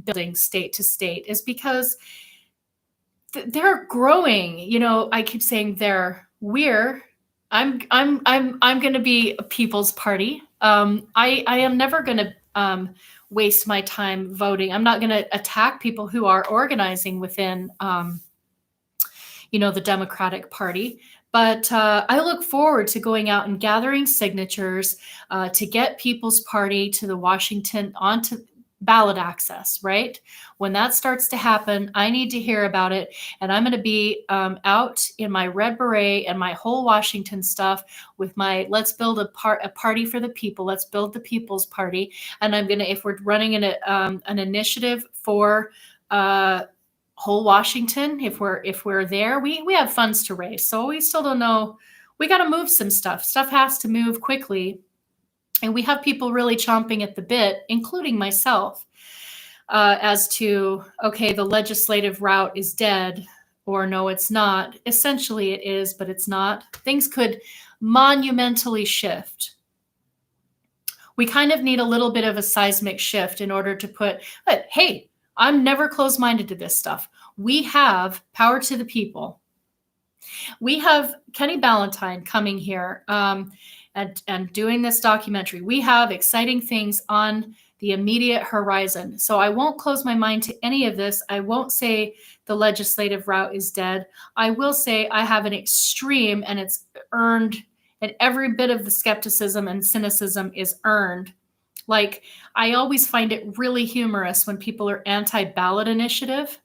building state to state is because they're growing. I keep saying I'm going to be a People's Party. I am never going to waste my time voting. I'm not going to attack people who are organizing within, the Democratic Party. But I look forward to going out and gathering signatures to get People's Party to the Washington onto ballot access, right? When that starts to happen, I need to hear about it. And I'm going to be out in my red beret and my whole Washington stuff with my, let's build a party for the people. Let's build the People's Party. And I'm going to, if we're running an initiative for whole Washington, if we're there, we have funds to raise. So we still don't know. We got to move some stuff. Stuff has to move quickly. And we have people really chomping at the bit, including myself, as to, okay, the legislative route is dead, or no, it's not. Essentially, it is, but it's not. Things could monumentally shift. We kind of need a little bit of a seismic shift in order to but hey, I'm never closed-minded to this stuff. We have power to the people. We have Kenny Ballantyne coming here and doing this documentary. We have exciting things on the immediate horizon. So I won't close my mind to any of this. I won't say the legislative route is dead. I will say I have an extreme, and it's earned, and every bit of the skepticism and cynicism is earned. Like, I always find it really humorous when people are anti-ballot initiative,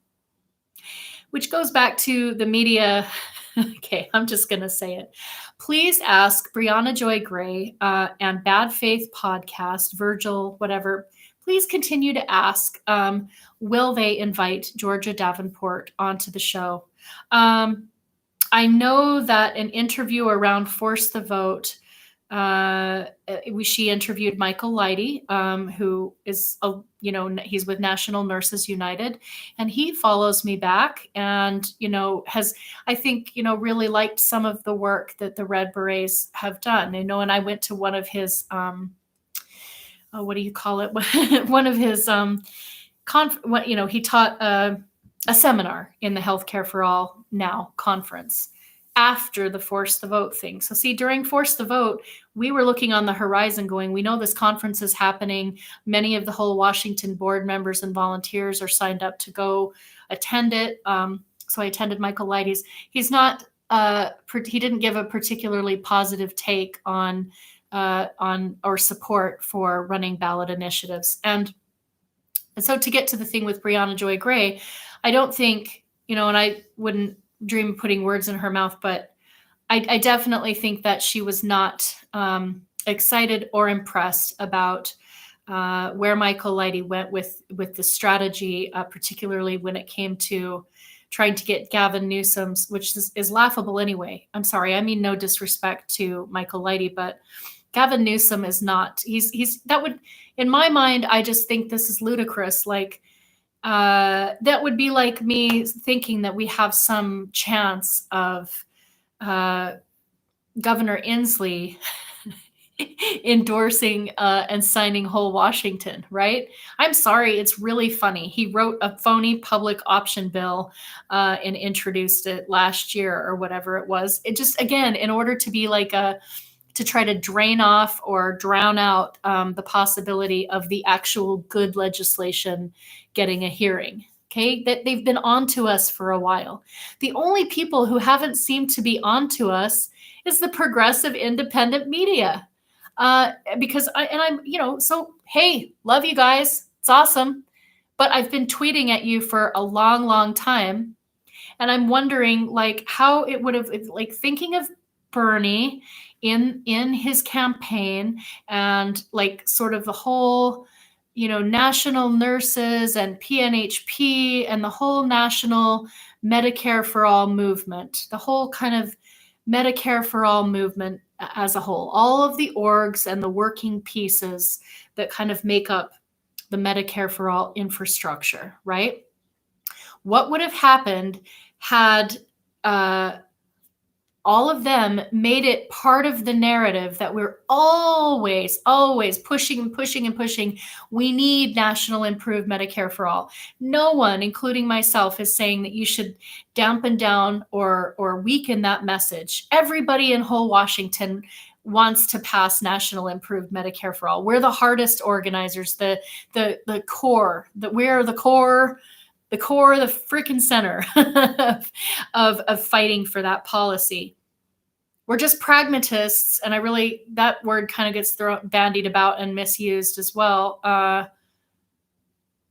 which goes back to the media. Okay, I'm just going to say it. Please ask Brianna Joy Gray and Bad Faith Podcast, Virgil, whatever. Please continue to ask, will they invite Georgia Davenport onto the show? I know that an interview around Force the Vote, she interviewed Michael Leidy, who is, he's with National Nurses United, and he follows me back and, has, I think, really liked some of the work that the Red Berets have done. And I went to one of his, what do you call it? One of his, he taught a seminar in the Healthcare for All Now conference after the Force the Vote thing. So see, during Force the Vote, we were looking on the horizon going, we know this conference is happening. Many of the whole Washington board members and volunteers are signed up to go attend it. So I attended Michael Leidy's. He's not, he didn't give a particularly positive take on or support for running ballot initiatives. And so to get to the thing with Brianna Joy Gray, I don't think, and I wouldn't dream of putting words in her mouth, but I definitely think that she was not excited or impressed about where Michael Leidy went with the strategy, particularly when it came to trying to get Gavin Newsom's, which is laughable anyway. I'm sorry, I mean no disrespect to Michael Leidy, but Gavin Newsom is not. That would, in my mind, I just think this is ludicrous. Like, that would be like me thinking that we have some chance of Governor Inslee endorsing and signing whole Washington, right? I'm sorry, it's really funny. He wrote a phony public option bill and introduced it last year or whatever it was. It just, again, in order to be like to try to drain off or drown out the possibility of the actual good legislation getting a hearing. Okay, that they've been on to us for a while. The only people who haven't seemed to be on to us is the progressive independent media. Because so hey, love you guys. It's awesome. But I've been tweeting at you for a long, long time. And I'm wondering like how it would have like thinking of Bernie in his campaign and like sort of the whole national nurses and PNHP and the whole national Medicare for all movement, the whole kind of Medicare for all movement as a whole, all of the orgs and the working pieces that kind of make up the Medicare for all infrastructure, right? What would have happened had all of them made it part of the narrative that we're always, always pushing and pushing and pushing? We need national improved Medicare for all. No one, including myself, is saying that you should dampen down or weaken that message. Everybody in whole Washington wants to pass national improved Medicare for all. We're the hardest organizers, the core, we're the core, the freaking center of fighting for that policy. We're just pragmatists, and that word kind of gets bandied about and misused as well.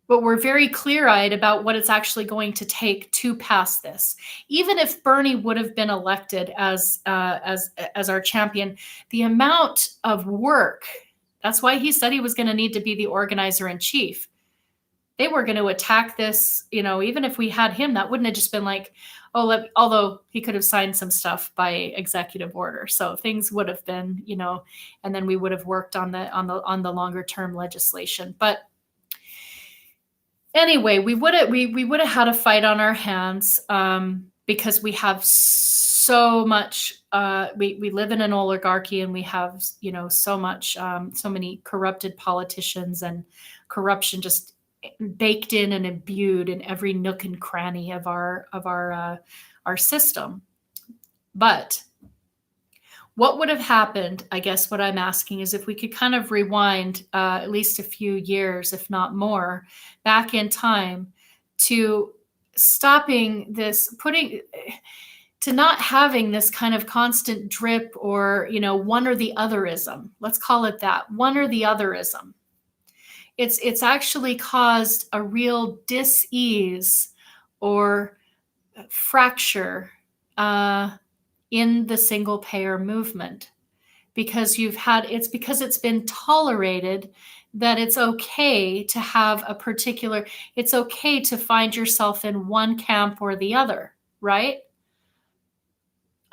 But we're very clear-eyed about what it's actually going to take to pass this. Even if Bernie would have been elected as our champion, the amount of work, that's why he said he was going to need to be the organizer in chief. They were going to attack this, even if we had him, that wouldn't have just been like, although he could have signed some stuff by executive order. So things would have been, and then we would have worked on the longer term legislation. But anyway, we would have had a fight on our hands because we have so much. We live in an oligarchy, and we have so much, so many corrupted politicians, and corruption just baked in and imbued in every nook and cranny of our system. But what would have happened, I guess what I'm asking is if we could kind of rewind at least a few years, if not more, back in time to stopping this, to not having this kind of constant drip or, one or the otherism. Let's call it that, one or the otherism. It's actually caused a real dis-ease or fracture in the single payer movement, because it's been tolerated that it's okay to have it's okay to find yourself in one camp or the other, right?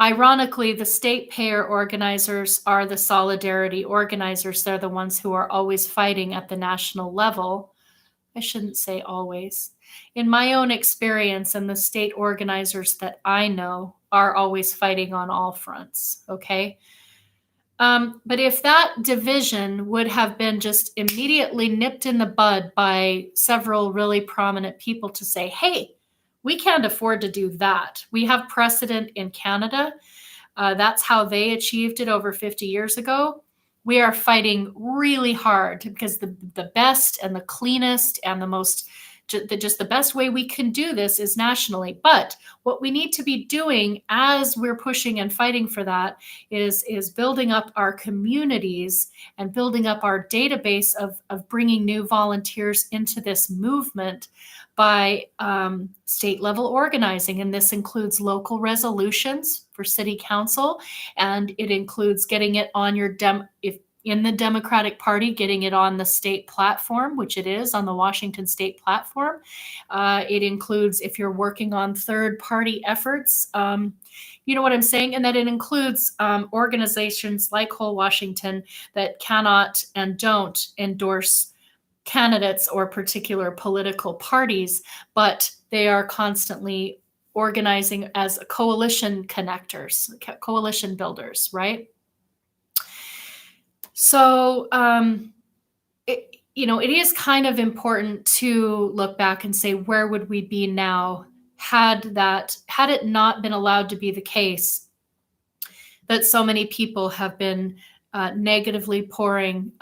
Ironically, the state payer organizers are the solidarity organizers. They're the ones who are always fighting at the national level. I shouldn't say always. In my own experience, and the state organizers that I know are always fighting on all fronts, okay? But if that division would have been just immediately nipped in the bud by several really prominent people to say, hey, we can't afford to do that. We have precedent in Canada. That's how they achieved it over 50 years ago. We are fighting really hard because the best and the cleanest and the best way we can do this is nationally. But what we need to be doing as we're pushing and fighting for that is building up our communities and building up our database of bringing new volunteers into this movement by state level organizing. And this includes local resolutions for city council, and it includes getting it on your in the Democratic Party, getting it on the state platform, which it is on the Washington state platform. It includes if you're working on third party efforts, you know what I'm saying? And that it includes organizations like Whole Washington that cannot and don't endorse candidates or particular political parties, but they are constantly organizing as coalition connectors, coalition builders, right? So, it is kind of important to look back and say, where would we be now had it not been allowed to be the case that so many people have been negatively pouring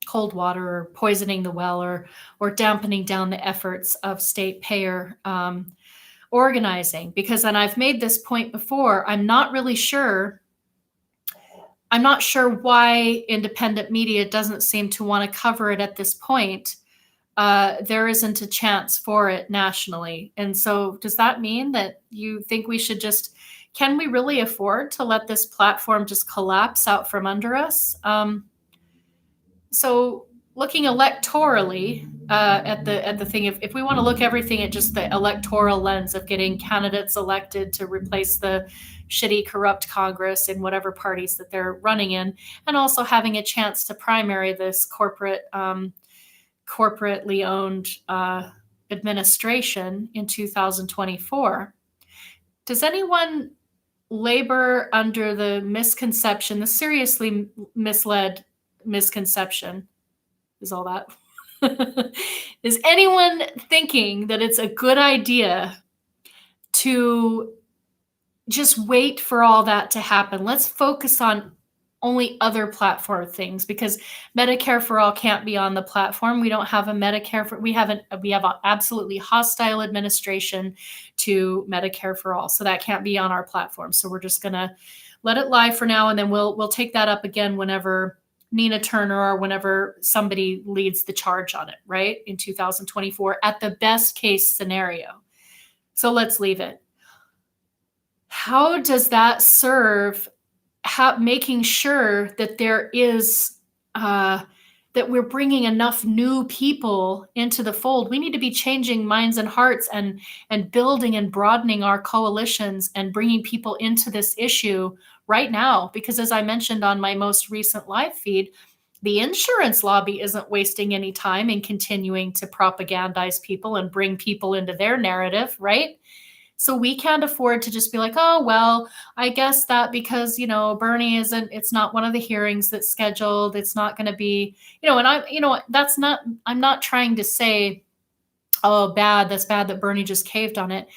cold water or poisoning the well or dampening down the efforts of state payer organizing. Because, and I've made this point before, I'm not really sure I'm not sure why independent media doesn't seem to want to cover it at this point. There isn't a chance for it nationally. And so, does that mean that you think we should just, can we really afford to let this platform just collapse out from under us? So, looking electorally at the thing, if we want to look everything at just the electoral lens of getting candidates elected to replace the shitty, corrupt Congress in whatever parties that they're running in, and also having a chance to primary this corporately owned administration in 2024. Does anyone labor under the misconception, the seriously misled misconception, is all that? Is anyone thinking that it's a good idea to just wait for all that to happen? Let's focus on only other platform things, because Medicare for all can't be on the platform. We don't have a Medicare for, we have an absolutely hostile administration to Medicare for all. So that can't be on our platform. So we're just going to let it lie for now. And then we'll take that up again whenever Nina Turner or whenever somebody leads the charge on it, right? In 2024, at the best case scenario. So let's leave it. How does that serve making sure that there is that we're bringing enough new people into the fold? We need to be changing minds and hearts and building and broadening our coalitions and bringing people into this issue right now, because as I mentioned on my most recent live feed, the insurance lobby isn't wasting any time in continuing to propagandize people and bring people into their narrative, right? So we can't afford to just be like, oh, well, I guess that because, Bernie isn't, it's not one of the hearings that's scheduled. It's not going to be, and I'm not trying to say, oh, that's bad that Bernie just caved on it.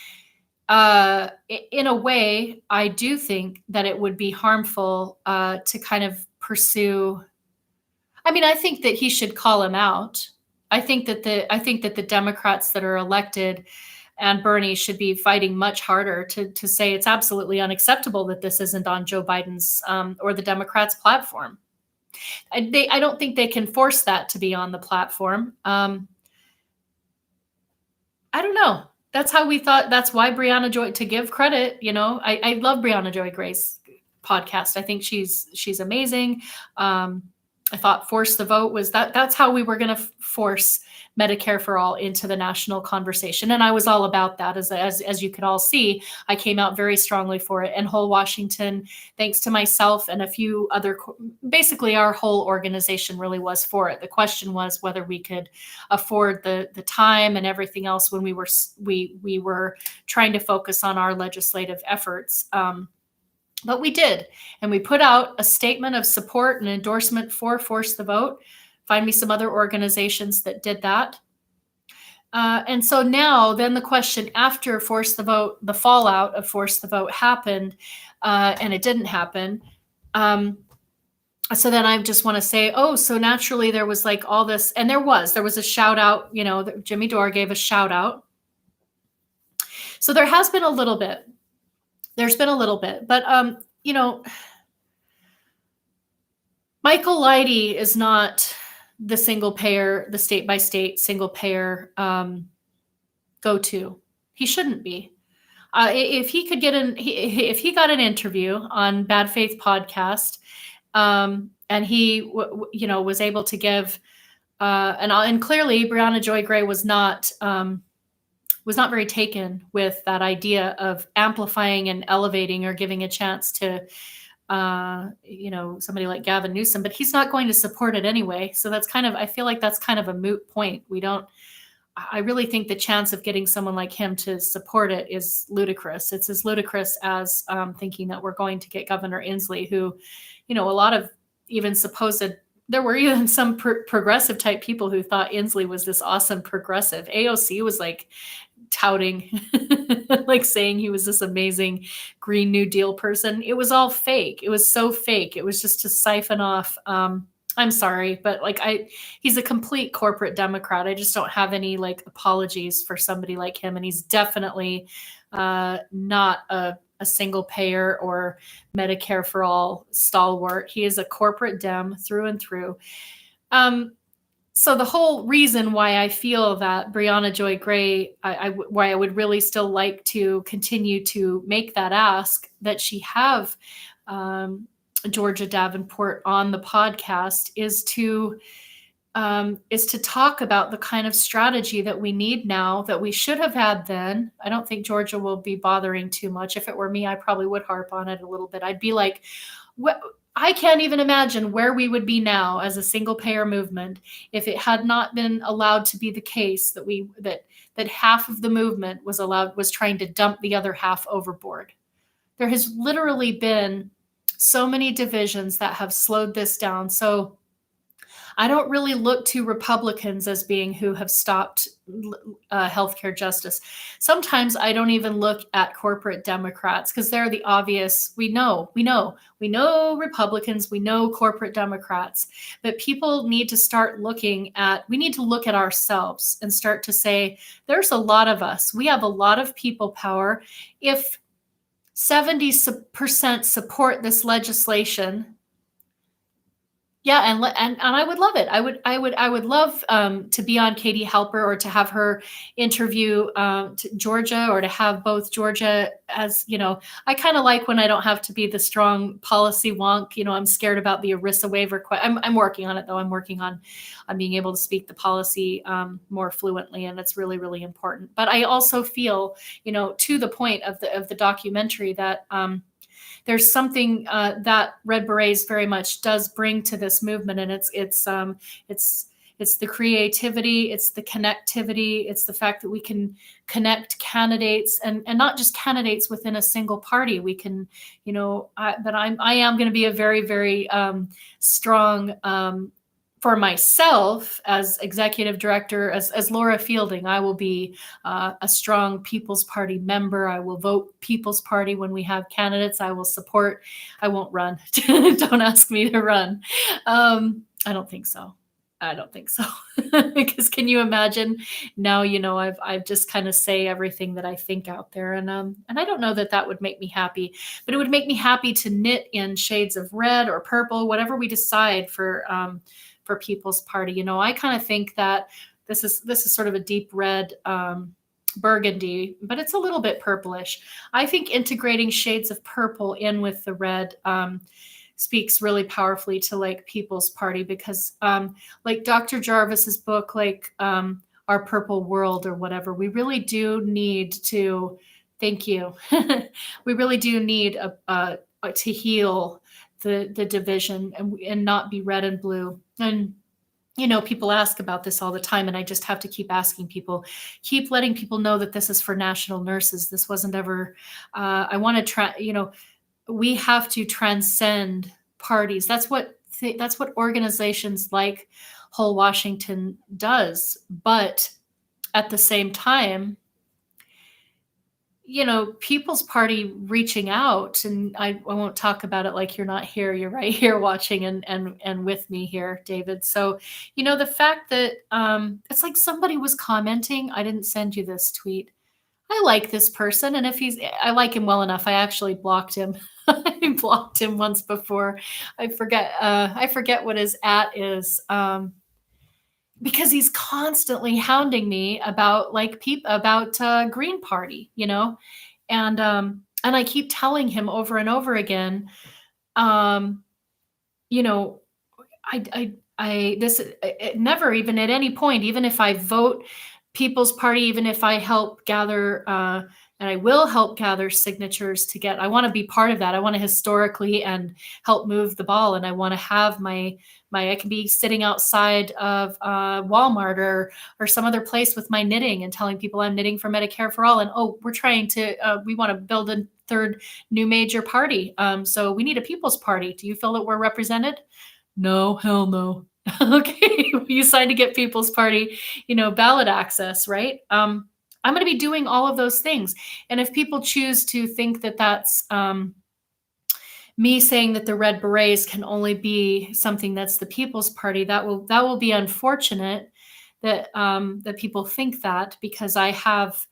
In a way, I do think that it would be harmful to kind of pursue. I mean, I think that he should call him out. I think that the Democrats that are elected and Bernie should be fighting much harder to say it's absolutely unacceptable that this isn't on Joe Biden's or the Democrats' platform. I don't think they can force that to be on the platform. I don't know. That's how we thought. That's why Brianna Joy, to give credit, I love Brianna Joy Gray's podcast. I think she's amazing. I thought Force the Vote was that's how we were going to force Medicare for all into the national conversation. And I was all about that. As you could all see, I came out very strongly for it. And Whole Washington, thanks to myself and a few other, basically our whole organization really was for it. The question was whether we could afford the time and everything else when we were trying to focus on our legislative efforts. But we did, and we put out a statement of support and endorsement for Force the Vote. Find me some other organizations that did that. And so now, then the question after Force the Vote, the fallout of Force the Vote happened, and it didn't happen. So then I just want to say, so naturally there was like all this, and there was a shout out, Jimmy Dore gave a shout out. So there has been a little bit. There's been a little bit, but Michael Leidy is not the single payer, the state by state single payer go-to. He shouldn't be. If he could if he got an interview on Bad Faith podcast, and he was able to give, and clearly Brianna Joy Gray was not very taken with that idea of amplifying and elevating or giving a chance to, somebody like Gavin Newsom, but he's not going to support it anyway. So I feel like that's kind of a moot point. I really think the chance of getting someone like him to support it is ludicrous. It's as ludicrous as thinking that we're going to get Governor Inslee, who, a lot of even there were even some progressive type people who thought Inslee was this awesome progressive. AOC was like touting, like saying he was this amazing Green New Deal person. It was all fake. It was so fake. It was just to siphon off. I'm sorry, but he's a complete corporate Democrat. I just don't have any apologies for somebody like him. And he's definitely not a a single payer or Medicare for all stalwart. He is a corporate Dem through and through. So the whole reason why I feel that Brianna Joy Gray, why I would really still like to continue to make that ask that she have Georgia Davenport on the podcast is to talk about the kind of strategy that we need now that we should have had then. I don't think Georgia will be bothering too much. If it were me, I probably would harp on it a little bit. I'd be like, what? I can't even imagine where we would be now as a single payer movement if it had not been allowed to be the case that half of the movement was trying to dump the other half overboard. There has literally been so many divisions that have slowed this down. So I don't really look to Republicans as being who have stopped healthcare justice. Sometimes I don't even look at corporate Democrats because they're the obvious. We know Republicans, we know corporate Democrats, but people need to start we need to look at ourselves and start to say, there's a lot of us. We have a lot of people power. If 70% support this legislation, yeah, and I would love it. I would love to be on Katie Halper or to have her interview Georgia, or to have both Georgia as, I kind of like when I don't have to be the strong policy wonk. I'm scared about the ERISA waiver. I'm working on it though. I'm working on being able to speak the policy more fluently, and it's really, really important. But I also feel, to the point of the documentary that there's something that Red Berets very much does bring to this movement, and it's the creativity, it's the connectivity, it's the fact that we can connect candidates and not just candidates within a single party. We can, but I am going to be a very, very strong. For myself as executive director, as Laura Fielding, I will be a strong People's Party member. I will vote People's Party when we have candidates. I will support. I won't run. Don't ask me to run. I don't think so. Because can you imagine now? I've just kind of say everything that I think out there, and I don't know that would make me happy, but it would make me happy to knit in shades of red or purple, whatever we decide for People's Party. I kind of think that this is sort of a deep red burgundy, but it's a little bit purplish. I think integrating shades of purple in with the red speaks really powerfully to People's Party, because like Dr. Jarvis's book, Our Purple World or whatever, we really do need to, thank you. We really do need to heal the division and not be red and blue. And people ask about this all the time, and I just have to keep asking people, keep letting people know that this is for national nurses. This wasn't ever I want to try, we have to transcend parties. That's what organizations like Whole Washington does. But at the same time, People's Party reaching out, and I won't talk about it like you're not here. You're right here watching and with me here, David. So, the fact that it's like somebody was commenting, I didn't send you this tweet. I like this person, and I like him well enough. I actually blocked him. I blocked him once before. I forget what his @ is. Because he's constantly hounding me about Green Party, and I keep telling him over and over again, never, even at any point, even if I vote People's Party, even if I help gather, and I will help gather signatures I want to be part of that. I want to historically and help move the ball. And I want to have I can be sitting outside of Walmart or some other place with my knitting and telling people I'm knitting for Medicare for all. And, we want to build a third new major party. So we need a People's Party. Do you feel that we're represented? No, hell no. Okay, you signed to get People's Party, ballot access, right? I'm going to be doing all of those things. And if people choose to think that that's me saying that the Red Berets can only be something that's the People's Party, that will be unfortunate that people think that, because I have,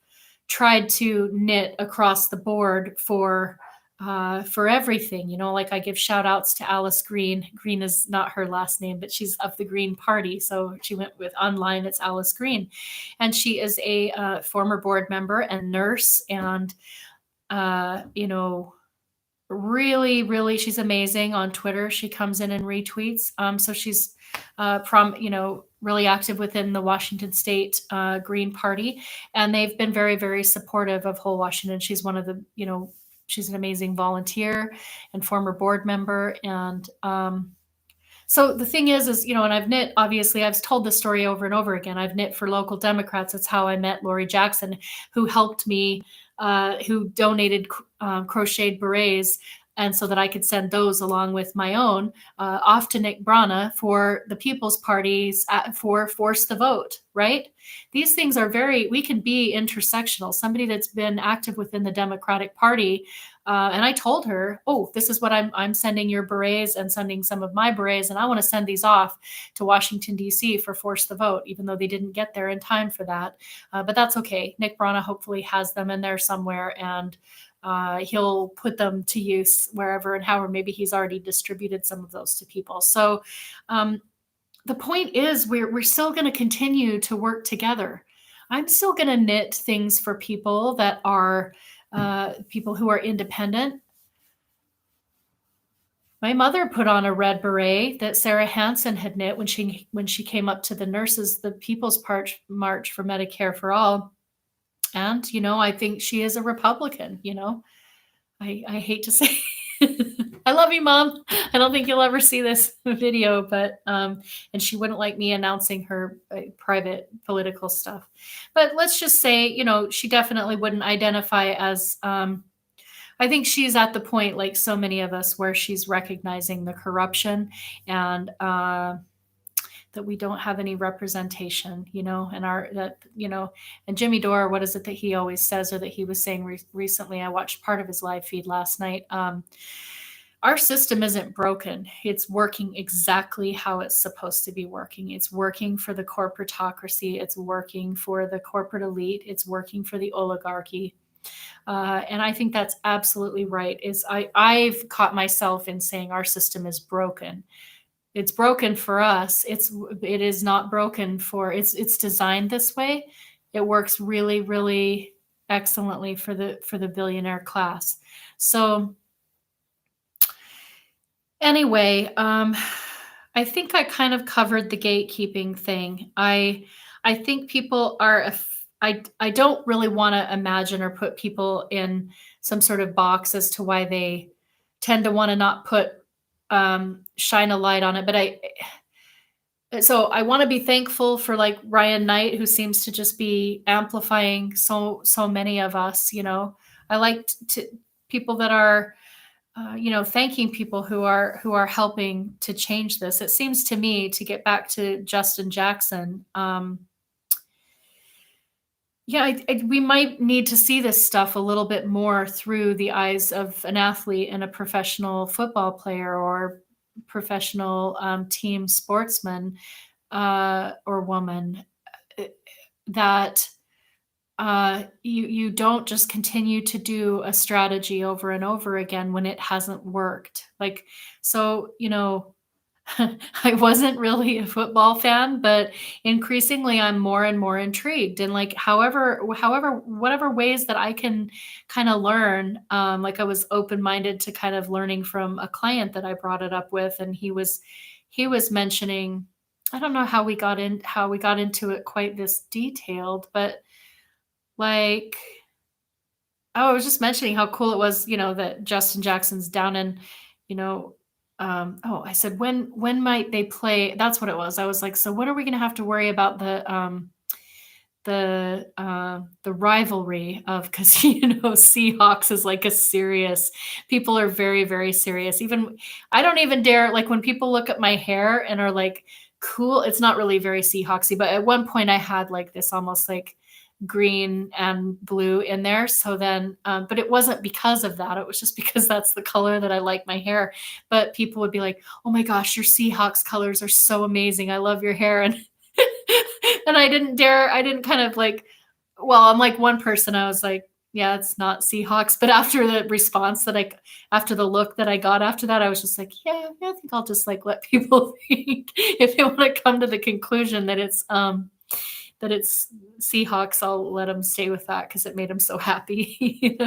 tried to knit across the board for everything. Like I give shout outs to Alice Green. Green is not her last name, but she's of the Green Party. So she went with online, it's Alice Green. And she is a former board member and nurse. And, really, really, she's amazing on Twitter. She comes in and retweets. So she's really active within the Washington State Green Party, and they've been very, very supportive of Whole Washington. She's one of the, she's an amazing volunteer and former board member. And so the thing is, and I've knit, obviously, I've told this story over and over again. I've knit for local Democrats. That's how I met Lori Jackson, who helped me, who donated crocheted berets, and so that I could send those along with my own off to Nick Brana for the People's Parties for Force the Vote, right? These things are we can be intersectional. Somebody that's been active within the Democratic Party, and I told her, oh, this is what I'm sending your berets and sending some of my berets, and I want to send these off to Washington, D.C. for Force the Vote, even though they didn't get there in time for that. But that's okay. Nick Brana hopefully has them in there somewhere, and he'll put them to use wherever and however. Maybe he's already distributed some of those to people. So the point is, we're still going to continue to work together. I'm still going to knit things for people that are people who are independent. My mother put on a red beret that Sarah Hansen had knit when she came up to the People's March for Medicare for All. And, I think she is a Republican. I hate to say, I love you, Mom. I don't think you'll ever see this video, but, and she wouldn't like me announcing her private political stuff. But let's just say, she definitely wouldn't identify as, I think she's at the point, like so many of us, where she's recognizing the corruption and, that we don't have any representation, and Jimmy Dore, what is it that he always says, or that he was saying recently? I watched part of his live feed last night. Our system isn't broken. It's working exactly how it's supposed to be working. It's working for the corporatocracy. It's working for the corporate elite. It's working for the oligarchy. And I think that's absolutely right. I've caught myself in saying our system is broken. It's broken for us. It is not broken for, it's designed this way. It works really, really excellently for the billionaire class. So anyway, I think I kind of covered the gatekeeping thing. I think people are, I don't really want to imagine or put people in some sort of box as to why they tend to want to not shine a light on it. But so I want to be thankful for like Ryan Knight, who seems to just be amplifying so many of us. I like people that are, thanking people who are helping to change this. It seems to me, to get back to Justin Jackson, we might need to see this stuff a little bit more through the eyes of an athlete and a professional football player or professional team sportsman or woman, that you don't just continue to do a strategy over and over again when it hasn't worked. Like, so, I wasn't really a football fan, but increasingly I'm more and more intrigued. And like, whatever ways that I can kind of learn, like I was open-minded to kind of learning from a client that I brought it up with. And he was mentioning, I don't know how we got into it quite this detailed, but like, I was just mentioning how cool it was, that Justin Jackson's down in, I said, when might they play? That's what it was. I was like, so when are we going to have to worry about the rivalry of, because Seahawks is like a serious, people are very, very serious. Even I don't even dare, like when people look at my hair and are like, cool, it's not really very Seahawksy, but at one point I had like this almost like green and blue in there. So then, but it wasn't because of that. It was just because that's the color that I like my hair. But people would be like, oh my gosh, your Seahawks colors are so amazing. I love your hair. And, and I didn't kind of like well, I'm like one person, I was like, yeah, it's not Seahawks. But after the response that after the look that I got after that, I was just like, yeah, I think I'll just like let people think if they want to come to the conclusion that it's Seahawks, I'll let them stay with that because it made them so happy,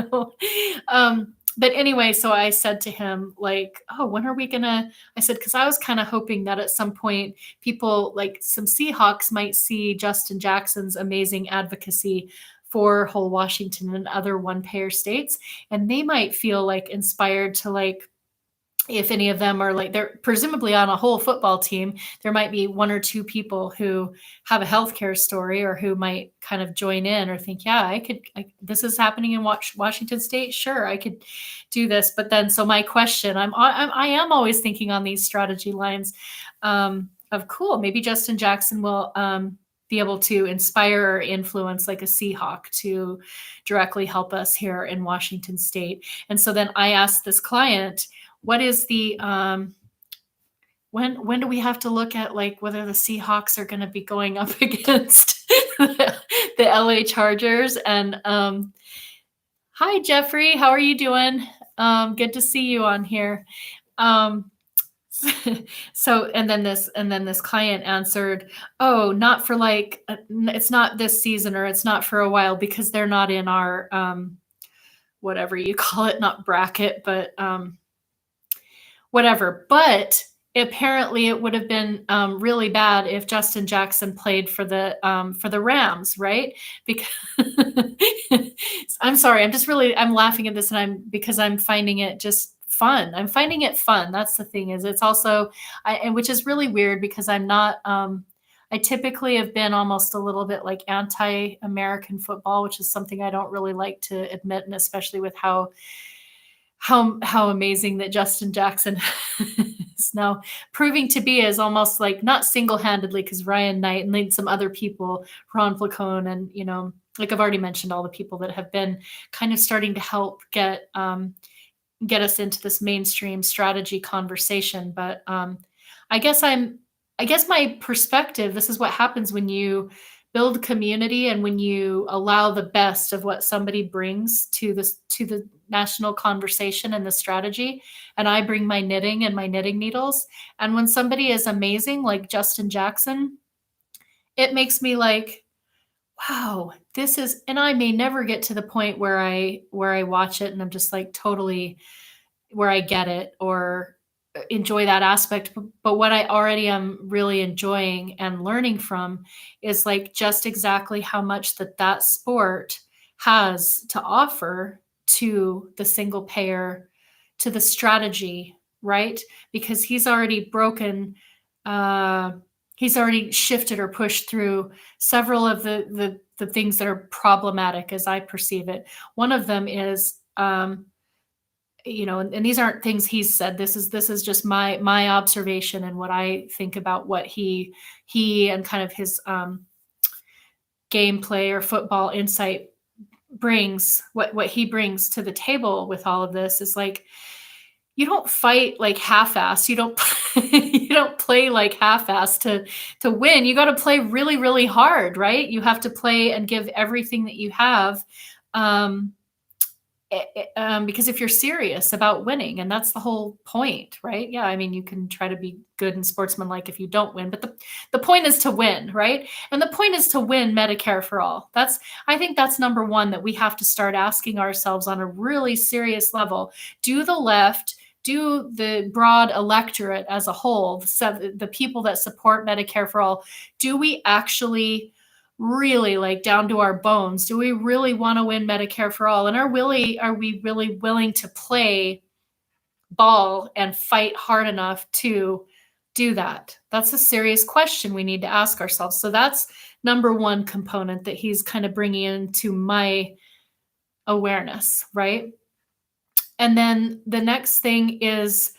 But anyway, so I said to him, like, oh, when are we gonna? I said, because I was kind of hoping that at some point people like some Seahawks might see Justin Jackson's amazing advocacy for whole Washington and other one payer states, and they might feel like inspired to like if any of them are like they're presumably on a whole football team, there might be one or two people who have a healthcare story or who might kind of join in or think, yeah, this is happening in Washington State. Sure, I could do this. But then, so my question, I am always thinking on these strategy lines of cool. Maybe Justin Jackson will be able to inspire or influence like a Seahawk to directly help us here in Washington State. And so then I asked this client, what is the when do we have to look at like whether the Seahawks are going to be going up against the LA Chargers? And hi Jeffrey, how are you doing? Good to see you on here. So and then this client answered, oh, not for like it's not this season or it's not for a while because they're not in our whatever you call it, not bracket, but whatever. But apparently, it would have been really bad if Justin Jackson played for the Rams, right? Because I'm sorry, I'm laughing at this, and because I'm finding it just fun. I'm finding it fun. That's the thing is, it's also, and which is really weird because I'm not. I typically have been almost a little bit like anti-American football, which is something I don't really like to admit, and especially with how amazing that Justin Jackson is now proving to be is almost like not single-handedly because Ryan Knight and then some other people, Ron Flacone, and like I've already mentioned, all the people that have been kind of starting to help get us into this mainstream strategy conversation. But I guess my perspective, this is what happens when you build community and when you allow the best of what somebody brings to the national conversation and the strategy. And I bring my knitting and my knitting needles. And when somebody is amazing, like Justin Jackson, it makes me like, wow, this is, and I may never get to the point where I watch it and I'm just like totally where I get it or enjoy that aspect. But what I already am really enjoying and learning from is like just exactly how much that sport has to offer to the single payer, to the strategy, right? Because he's already he's already shifted or pushed through several of the things that are problematic as I perceive it. One of them is and these aren't things he's said. This is just my observation and what I think about what he and kind of his gameplay or football insight brings. What he brings to the table with all of this is like, you don't fight like half-ass. You don't you don't play like half-ass to win. You got to play really, really hard, right? You have to play and give everything that you have. Because if you're serious about winning, and that's the whole point, right? Yeah, I mean, you can try to be good and sportsmanlike if you don't win, but the point is to win, right? And the point is to win Medicare for all. I think that's number one that we have to start asking ourselves on a really serious level. Do the broad electorate as a whole, the people that support Medicare for all, do we actually really like down to our bones, do we really want to win Medicare for all? And are we really willing to play ball and fight hard enough to do that? That's a serious question we need to ask ourselves. So that's number one component that he's kind of bringing into my awareness, right? And then the next thing is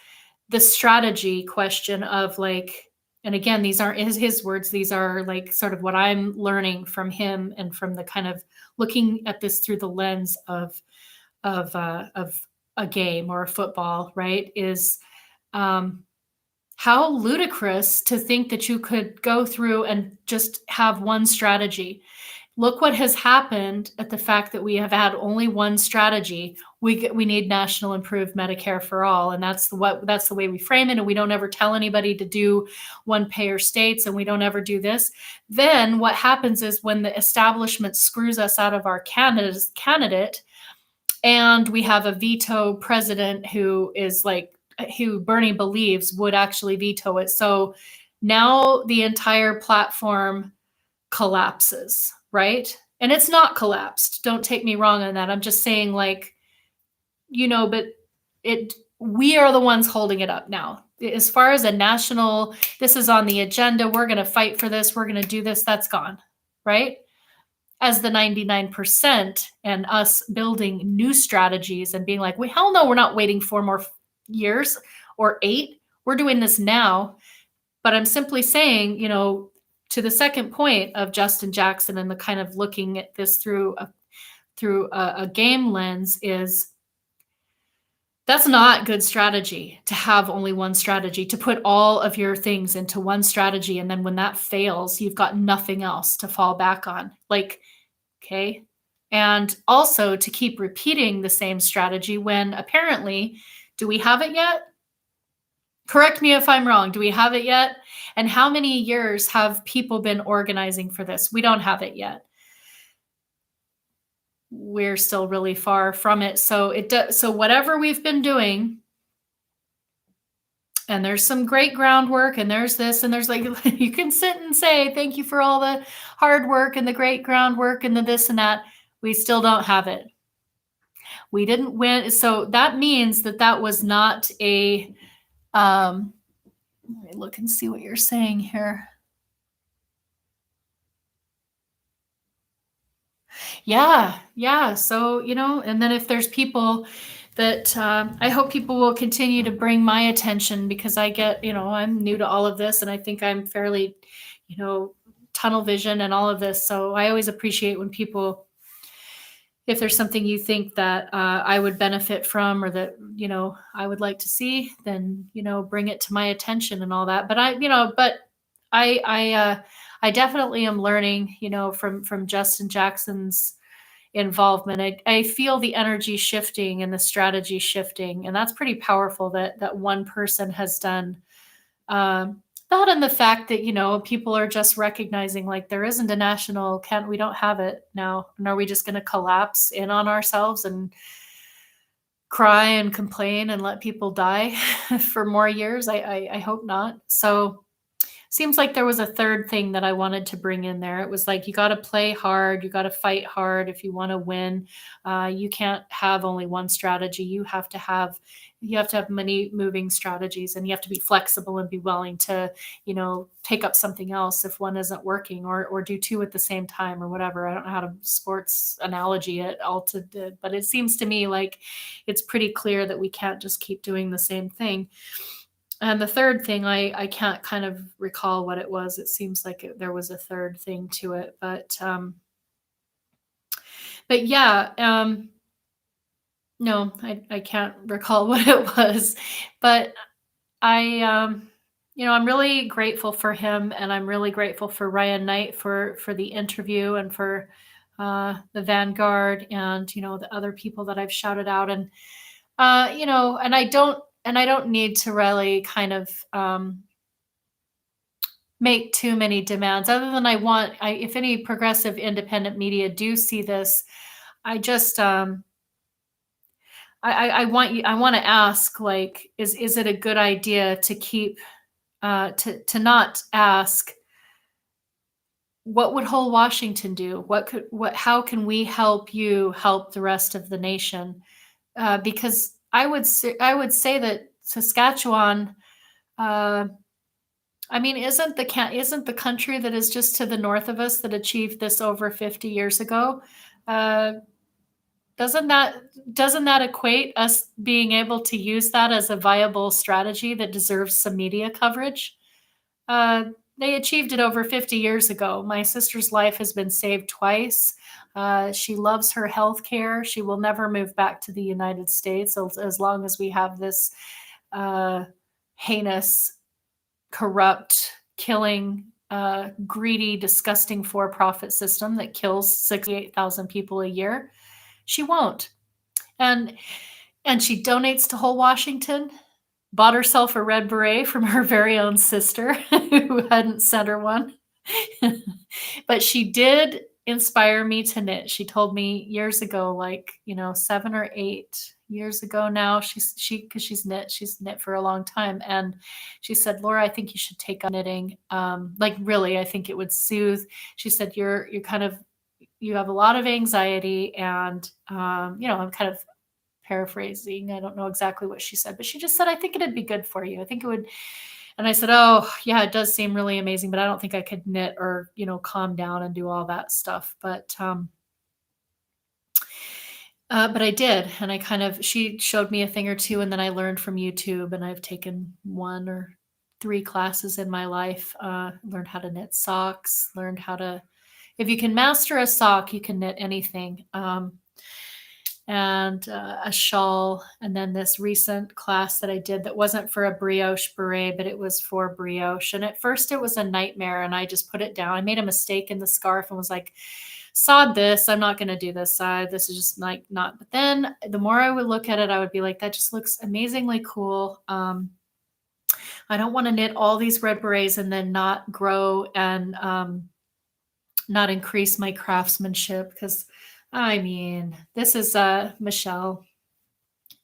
the strategy question of like, and again, these aren't his words. These are like sort of what I'm learning from him and from the kind of looking at this through the lens of a game or a football, right? Is how ludicrous to think that you could go through and just have one strategy. Look what has happened at the fact that we have had only one strategy. We need national improved Medicare for all, and that's the way we frame it. And we don't ever tell anybody to do one payer states, and we don't ever do this. Then what happens is when the establishment screws us out of our candidate, and we have a veto president who is like who Bernie believes would actually veto it. So now the entire platform collapses, right? And it's not collapsed. Don't take me wrong on that. I'm just saying, like, but we are the ones holding it up now. As far as a national, this is on the agenda, we're going to fight for this, we're going to do this, that's gone, right? As the 99% and us building new strategies and being like, well, hell no, we're not waiting 4 more years or 8. We're doing this now. But I'm simply saying, to the second point of Justin Jackson and the kind of looking at this through a game lens is that's not good strategy to have only one strategy, to put all of your things into one strategy. And then when that fails, you've got nothing else to fall back on. Like, okay. And also to keep repeating the same strategy when apparently, do we have it yet? Correct me if I'm wrong. Do we have it yet? And how many years have people been organizing for this? We don't have it yet. We're still really far from it. So so whatever we've been doing, and there's some great groundwork, and there's this, and there's like you can sit and say thank you for all the hard work and the great groundwork and the this and that. We still don't have it. We didn't win. So that means that was not a let me look and see what you're saying here. Yeah. So, and then if there's people that I hope people will continue to bring my attention because I get, I'm new to all of this and I think I'm fairly, tunnel vision and all of this. So I always appreciate when people, if there's something you think that I would benefit from or that, I would like to see, then, bring it to my attention and all that. But I definitely am learning, from Justin Jackson's involvement. I feel the energy shifting and the strategy shifting, and that's pretty powerful that one person has done. That and the fact that people are just recognizing like there isn't a national can't we don't have it now, and are we just going to collapse in on ourselves and cry and complain and let people die for more years? I hope not. So seems like there was a third thing that I wanted to bring in there. It was like, you got to play hard. You got to fight hard if you want to win. You can't have only one strategy. You have to have many moving strategies, and you have to be flexible and be willing to, take up something else if one isn't working, or do two at the same time or whatever. I don't know how to sports analogy it all to, but it seems to me like it's pretty clear that we can't just keep doing the same thing. And the third thing, I can't kind of recall what it was. It seems like there was a third thing to it, but yeah, no, I can't recall what it was. But I'm really grateful for him, and I'm really grateful for Ryan Knight for the interview and for the Vanguard and the other people that I've shouted out, and and I don't need to really kind of make too many demands other than if any progressive independent media do see this, I just I want to ask, like, is it a good idea to keep to not ask what would whole Washington do? How can we help you help the rest of the nation? Because I would say that Saskatchewan, isn't the country that is just to the north of us that achieved this over 50 years ago? Doesn't that equate us being able to use that as a viable strategy that deserves some media coverage? They achieved it over 50 years ago. My sister's life has been saved twice. She loves her health care. She will never move back to the United States as long as we have this heinous, corrupt, killing greedy, disgusting for-profit system that kills 68,000 people a year. She won't. And she donates to Whole Washington, bought herself a red beret from her very own sister who hadn't sent her one. But she did inspire me to knit. She told me years ago, like, 7 or 8 years ago now, because she's knit for a long time. And she said, Laura, I think you should take on knitting. Like, really, I think it would soothe. She said, you're kind of, you have a lot of anxiety, and, I'm kind of paraphrasing. I don't know exactly what she said, but she just said, I think it'd be good for you. I think it would. And I said, oh, yeah, it does seem really amazing, but I don't think I could knit or, calm down and do all that stuff. But I did. And she showed me a thing or two, and then I learned from YouTube, and I've taken 1 or 3 classes in my life, learned how to knit socks, learned how to, if you can master a sock, you can knit anything. And a shawl. And then this recent class that I did that wasn't for a brioche beret, but it was for brioche. And at first it was a nightmare, and I just put it down. I made a mistake in the scarf and was like, sod this. I'm not going to do this side. This is just like not. But then the more I would look at it, I would be like, that just looks amazingly cool. I don't want to knit all these red berets and then not grow and not increase my craftsmanship, because this is Michelle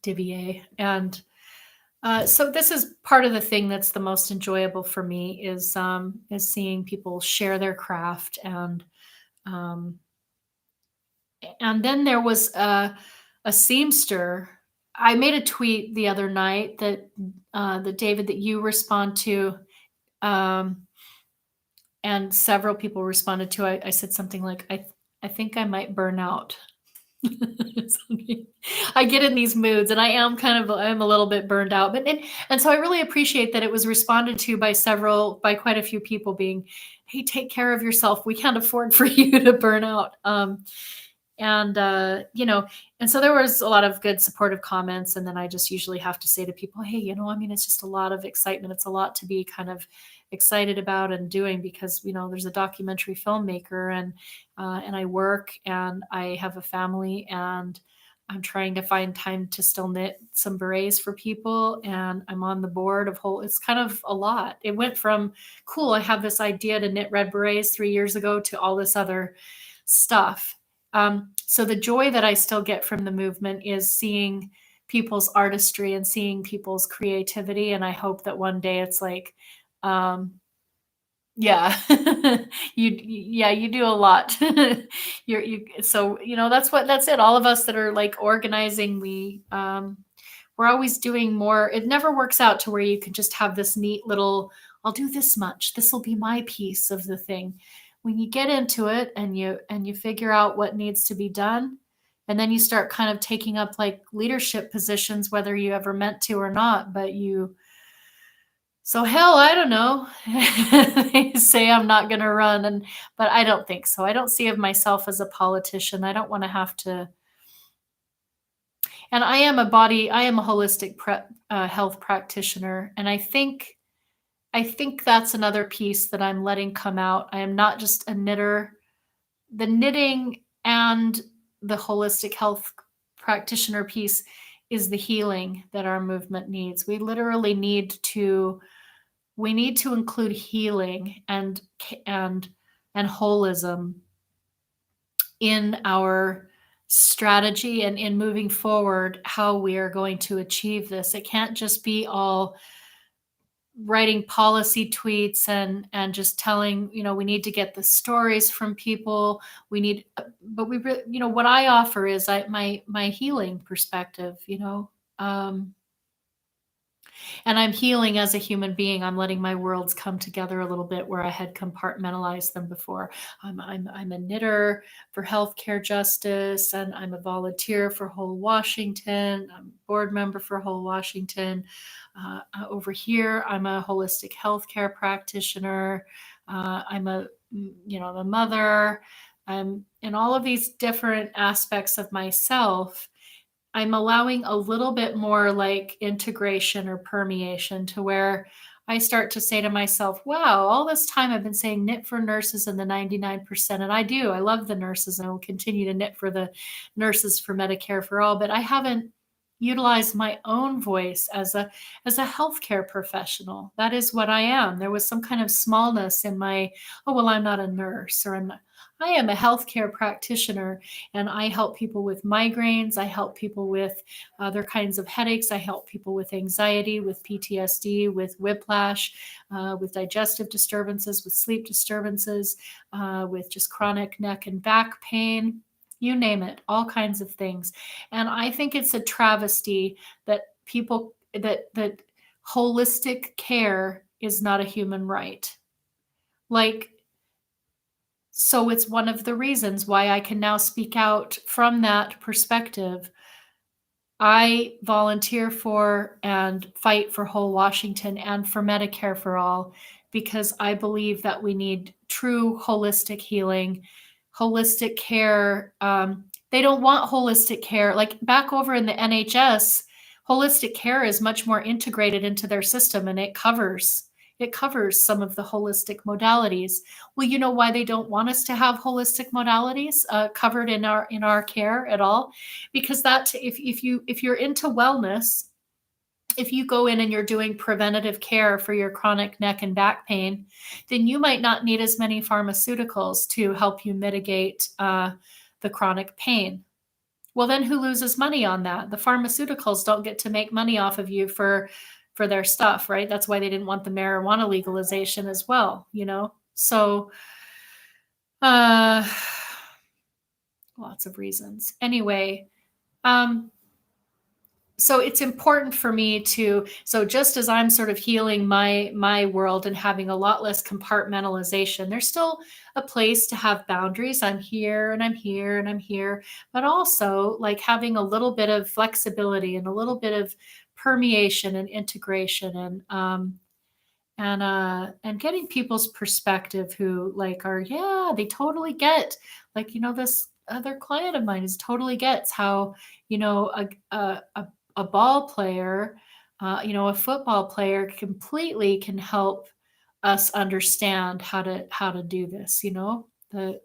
Divier. And so this is part of the thing that's the most enjoyable for me is seeing people share their craft. And then there was a seamster. I made a tweet the other night that David, that you respond to, and several people responded to. I said something like, I think I might burn out. I get in these moods, and I'm a little bit burned out, and so I really appreciate that it was responded to by quite a few people being, hey, take care of yourself. We can't afford for you to burn out. And so there was a lot of good supportive comments. And then I just usually have to say to people, hey, it's just a lot of excitement. It's a lot to be kind of excited about and doing, because, there's a documentary filmmaker, and I work, and I have a family, and I'm trying to find time to still knit some berets for people. And I'm on the board of it's kind of a lot. It went from, cool, I have this idea to knit red berets 3 years ago, to all this other stuff. So the joy that I still get from the movement is seeing people's artistry and seeing people's creativity. And I hope that one day it's like, yeah, you do a lot. That's it. All of us that are like organizing, we're always doing more. It never works out to where you can just have this neat little, I'll do this much, this will be my piece of the thing. When you get into it and you figure out what needs to be done, and then you start kind of taking up like leadership positions, whether you ever meant to or not, so hell, I don't know. They say I'm not going to run, but I don't think so. I don't see of myself as a politician. I don't want to have to. And I am a holistic health practitioner. And I think that's another piece that I'm letting come out. I am not just a knitter. The knitting and the holistic health practitioner piece is the healing that our movement needs. We literally need to include healing and holism in our strategy and in moving forward, how we are going to achieve this. It can't just be all writing policy tweets and just telling, we need to get the stories from people. What I offer is my healing perspective, and I'm healing as a human being. I'm letting my worlds come together a little bit where I had compartmentalized them before. I'm a knitter for healthcare justice, and I'm a volunteer for Whole Washington. I'm a board member for Whole Washington. Over here, I'm a holistic healthcare practitioner. I'm a mother. I'm in all of these different aspects of myself. I'm allowing a little bit more like integration or permeation to where I start to say to myself, wow, all this time I've been saying knit for nurses and the 99%. And I do. I love the nurses and I will continue to knit for the nurses for Medicare for all, but I haven't utilized my own voice as a healthcare professional. That is what I am. There was some kind of smallness in my, oh well, I'm not a nurse, or I am a healthcare practitioner, and I help people with migraines. I help people with other kinds of headaches. I help people with anxiety, with PTSD, with whiplash, with digestive disturbances, with sleep disturbances, with just chronic neck and back pain. You name it, all kinds of things. And I think it's a travesty that that holistic care is not a human right. Like, so it's one of the reasons why I can now speak out from that perspective. I volunteer for and fight for whole Washington and for Medicare for all because I believe that we need true holistic healing, holistic care. They don't want holistic care. Like back over in the NHS, holistic care is much more integrated into their system, and it covers some of the holistic modalities. Well, you know why they don't want us to have holistic modalities covered in our care at all? Because that if you're into wellness, if you go in and you're doing preventative care for your chronic neck and back pain, then you might not need as many pharmaceuticals to help you mitigate the chronic pain. Well, then who loses money on that? The pharmaceuticals don't get to make money off of you for their stuff, right? That's why they didn't want the marijuana legalization as well. So uh lots of reasons. Anyway, um so it's important for me to, so just as I'm sort of healing my world and having a lot less compartmentalization, there's still a place to have boundaries. I'm here and I'm here and I'm here, but also like having a little bit of flexibility and a little bit of permeation and integration, and getting people's perspective who like are, yeah, they totally get, like, this other client of mine is totally gets how, a ball player, a football player completely can help us understand how to do this. The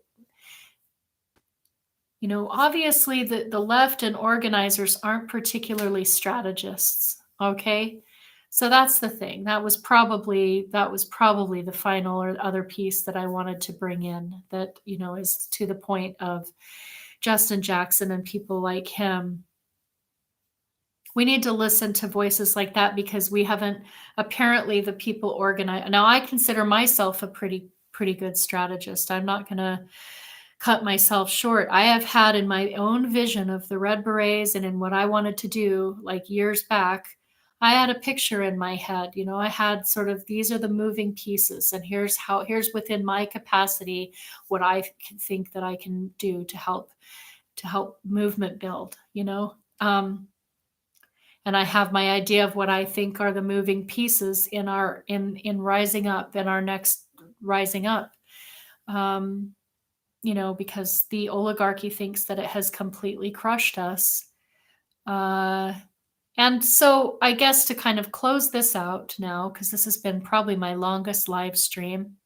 obviously the left and organizers aren't particularly strategists. Okay. So that's the thing. That was probably the final or other piece that I wanted to bring in, that, is to the point of Justin Jackson and people like him. We need to listen to voices like that because we haven't, apparently the people organize. Now I consider myself a pretty good strategist. I'm not going to cut myself short. I have had in my own vision of the Red Berets and in what I wanted to do like years back, I had a picture in my head. I had sort of, these are the moving pieces, and here's within my capacity what I can think that I can do to help movement build. And I have my idea of what I think are the moving pieces in rising up, in our next rising up. Because the oligarchy thinks that it has completely crushed us. And so I guess to kind of close this out now, because this has been probably my longest live stream,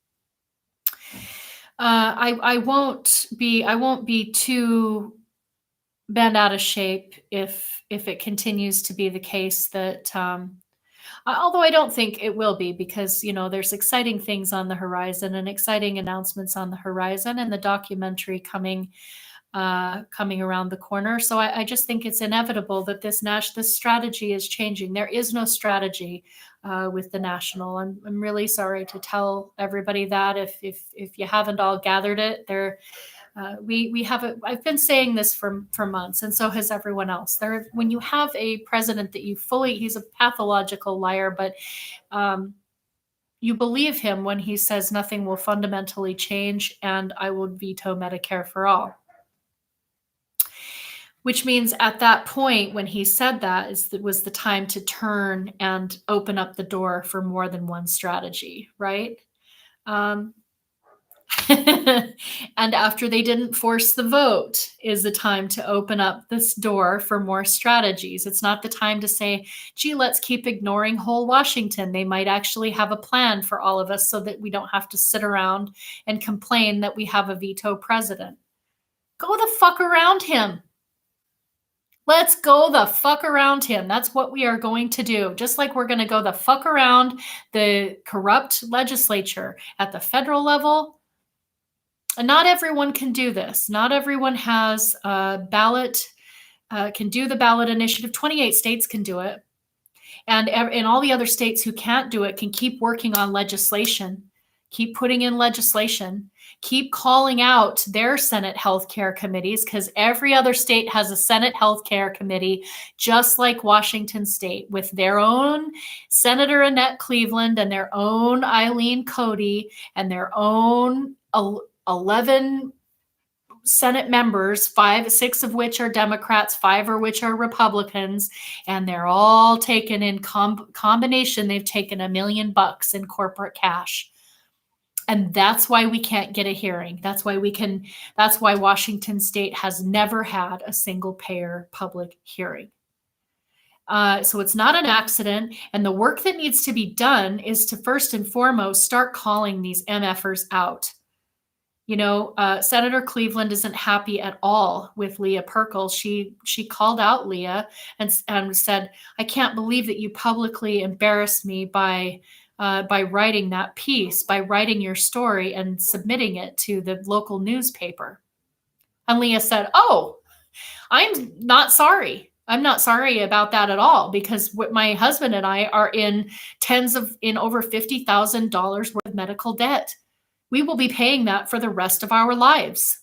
I won't be too bent out of shape if it continues to be the case that, although I don't think it will be, because there's exciting things on the horizon and exciting announcements on the horizon, and the documentary coming around the corner. So I just think it's inevitable that this strategy is changing. There is no strategy with the national. I'm really sorry to tell everybody that if you haven't all gathered it, we have I've been saying this for months, and so has everyone else. When you have a president that he's a pathological liar, but you believe him when he says nothing will fundamentally change and I will veto Medicare for all. Which means at that point, when he said that, was the time to turn and open up the door for more than one strategy, right? And after they didn't force the vote is the time to open up this door for more strategies. It's not the time to say, gee, let's keep ignoring whole Washington. They might actually have a plan for all of us so that we don't have to sit around and complain that we have a veto president. Go the fuck around him. Let's go the fuck around him. That's what we are going to do. Just like we're going to go the fuck around the corrupt legislature at the federal level. And not everyone can do this. Not everyone has a ballot, can do the ballot initiative. 28 states can do it. And all the other states who can't do it can keep working on legislation, keep putting in legislation, keep calling out their Senate healthcare committees, because every other state has a Senate healthcare committee, just like Washington state, with their own Senator Annette Cleveland and their own Eileen Cody and their own 11 Senate members, 6 of which are Democrats, 5 of which are Republicans, and they're all taken in combination. They've taken $1 million in corporate cash. And that's why we can't get a hearing. That's why Washington state has never had a single payer public hearing. So it's not an accident. And the work that needs to be done is to first and foremost start calling these MFers out. Senator Cleveland isn't happy at all with Leah Perkle. She called out Leah and said, "I can't believe that you publicly embarrassed me by writing that piece, by writing your story and submitting it to the local newspaper." And Leah said, "Oh, I'm not sorry. I'm not sorry about that at all, because my husband and I are in over $50,000 worth of medical debt. We will be paying that for the rest of our lives."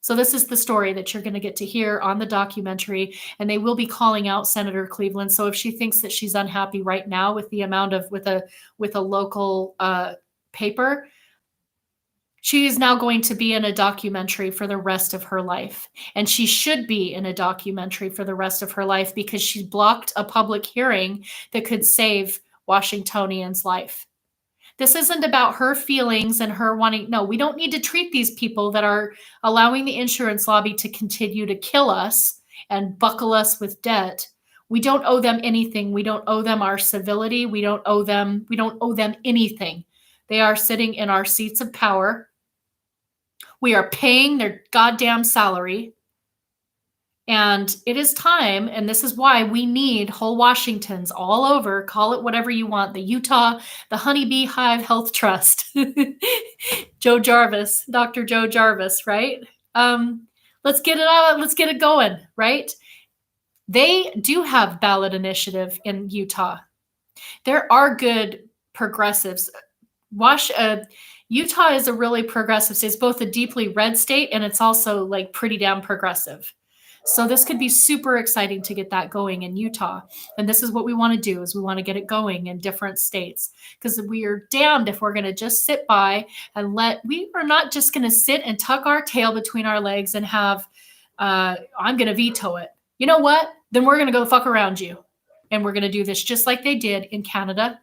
So this is the story that you're going to get to hear on the documentary, and they will be calling out Senator Cleveland. So if she thinks that she's unhappy right now with the amount of with a local paper, she is now going to be in a documentary for the rest of her life. And she should be in a documentary for the rest of her life, because she blocked a public hearing that could save Washingtonians' life. This isn't about her feelings and her wanting. No, we don't need to treat these people that are allowing the insurance lobby to continue to kill us and buckle us with debt. We don't owe them anything. We don't owe them our civility. We don't owe them anything. They are sitting in our seats of power. We are paying their goddamn salary. And it is time, and this is why we need whole Washingtons all over, call it whatever you want, the Utah, the Honeybee Hive Health Trust, Joe Jarvis, Dr. Joe Jarvis, right? Let's get it going, right? They do have ballot initiative in Utah. There are good progressives. Utah is a really progressive state. It's both a deeply red state, and it's also like pretty damn progressive. So this could be super exciting to get that going in Utah. And this is what we want to do, is we want to get it going in different states, because we are damned if we're going to just sit by and we are not just going to sit and tuck our tail between our legs and have, I'm going to veto it. You know what? Then we're going to go the fuck around you. And we're going to do this just like they did in Canada.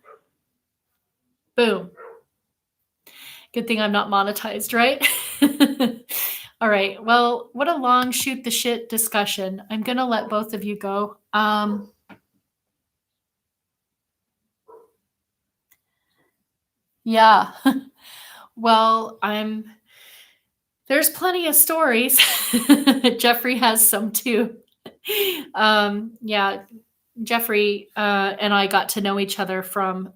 Boom. Good thing I'm not monetized, right? All right. Well, what a long shoot the shit discussion. I'm going to let both of you go. Yeah. Well, there's plenty of stories. Jeffrey has some too. Yeah. Jeffrey and I got to know each other from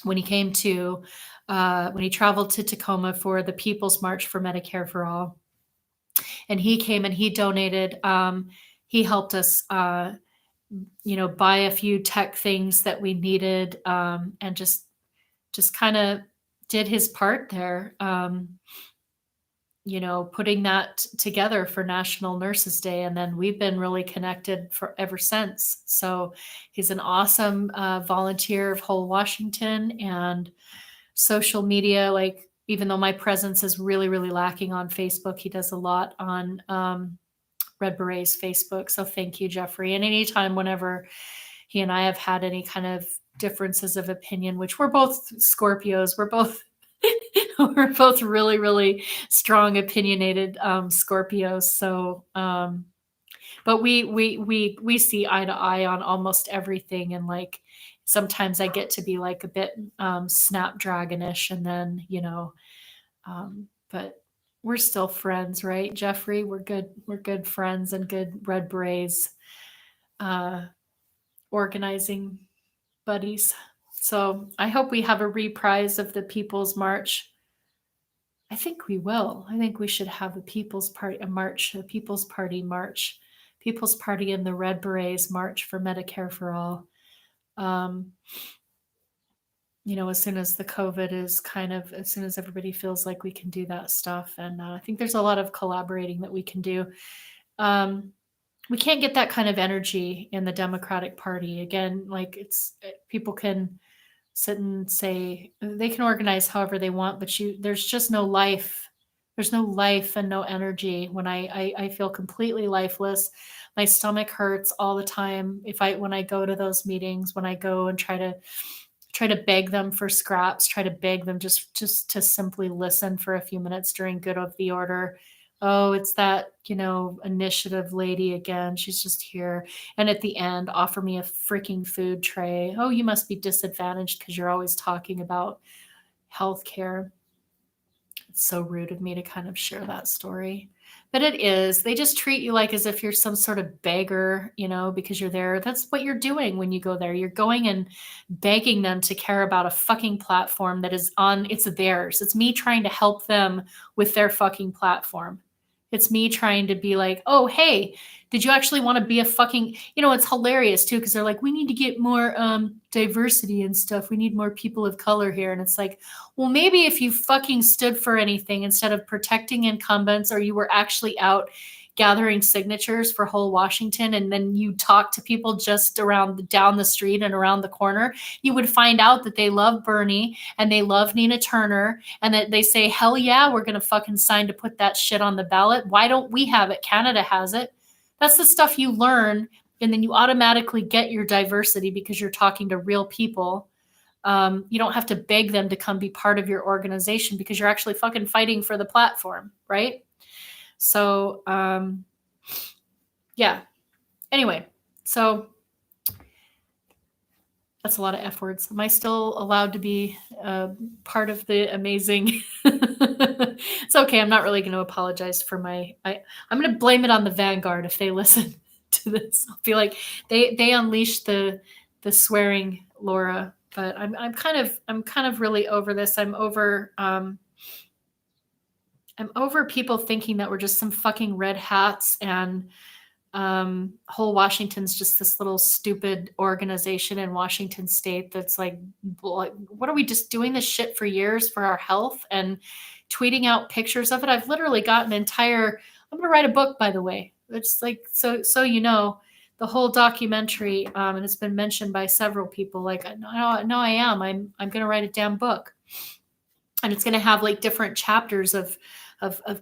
when he traveled to Tacoma for the People's March for Medicare for All. And he came and he donated. He helped us, buy a few tech things that we needed, and just kind of did his part there. Putting that together for National Nurses Day. And then we've been really connected ever since. So he's an awesome volunteer of Whole Washington and social media. Like, even though my presence is really, really lacking on Facebook, he does a lot on Red Beret's Facebook. So thank you, Jeffrey. And anytime, whenever he and I have had any kind of differences of opinion, which we're both Scorpios, we're both We're both really, really strong, opinionated Scorpios. So, but we see eye to eye on almost everything, and like sometimes I get to be like a bit snapdragonish, and then but we're still friends, right, Jeffrey? We're good friends and good Red Berets, uh, organizing buddies. So I hope we have a reprise of the People's March. I think we will. I think we should have a People's Party, a march, a People's Party march, People's Party and the Red Berets march for Medicare for all. Um, as soon as the COVID is as soon as everybody feels like we can do that stuff. And I think there's a lot of collaborating that we can do. We can't get that kind of energy in the Democratic Party. Again, like people can sit and say they can organize however they want, but there's just no life. There's no life and no energy when I feel completely lifeless. My stomach hurts all the time when I go to those meetings, when I go and try to beg them for scraps, try to beg them just to simply listen for a few minutes during good of the order. Oh, it's that, initiative lady again. She's just here. And at the end, offer me a freaking food tray. Oh, you must be disadvantaged because you're always talking about healthcare. It's so rude of me to kind of share that story. But it is. They just treat you like as if you're some sort of beggar, because you're there. That's what you're doing when you go there. You're going and begging them to care about a fucking platform that it's theirs. It's me trying to help them with their fucking platform. It's me trying to be like, oh, hey, did you actually want to be a fucking, it's hilarious too, because they're like, we need to get more diversity and stuff. We need more people of color here. And it's like, well, maybe if you fucking stood for anything instead of protecting incumbents, or you were actually out gathering signatures for whole Washington, and then you talk to people just down the street and around the corner, you would find out that they love Bernie and they love Nina Turner, and that they say, hell yeah, we're going to fucking sign to put that shit on the ballot. Why don't we have it? Canada has it. That's the stuff you learn. And then you automatically get your diversity because you're talking to real people. You don't have to beg them to come be part of your organization because you're actually fucking fighting for the platform, right? So, yeah. Anyway, so that's a lot of F words. Am I still allowed to be part of the amazing? It's okay. I'm not really going to apologize for I'm going to blame it on the Vanguard if they listen to this. I'll be like, they unleashed the swearing, Laura. But I'm kind of really over this. I'm over people thinking that we're just some fucking red hats, and whole Washington's just this little stupid organization in Washington state that's like, what are we just doing this shit for years for our health and tweeting out pictures of it? I've literally got I'm going to write a book, by the way. It's like, so the whole documentary, and it's been mentioned by several people, like, no, I am. I'm going to write a damn book. And it's going to have like different chapters of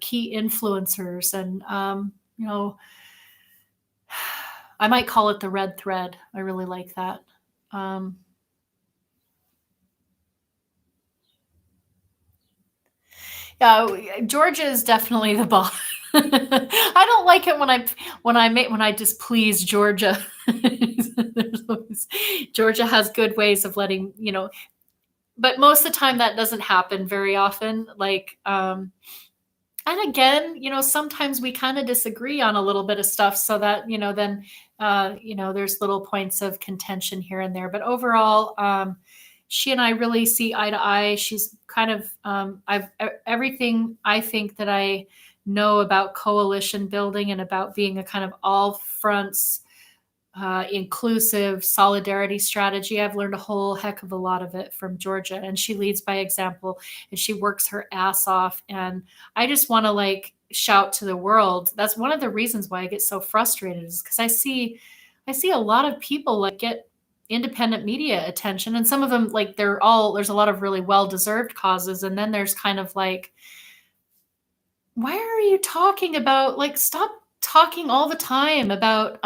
key influencers, and I might call it the red thread. I really like that. Yeah, Georgia is definitely the boss. I don't like it when I displease Georgia. Georgia has good ways of letting, but most of the time that doesn't happen very often. Like, and again, sometimes we kind of disagree on a little bit of stuff, so that, then, there's little points of contention here and there. But overall, she and I really see eye to eye. She's kind of, everything I think that I know about coalition building and about being a kind of all fronts, inclusive solidarity strategy. I've learned a whole heck of a lot of it from Georgia, and she leads by example, and she works her ass off. And I just want to like shout to the world. That's one of the reasons why I get so frustrated, is because I see a lot of people like get independent media attention, and some of them, like, there's a lot of really well-deserved causes. And then there's kind of like, why are you talking about, like, stop talking all the time about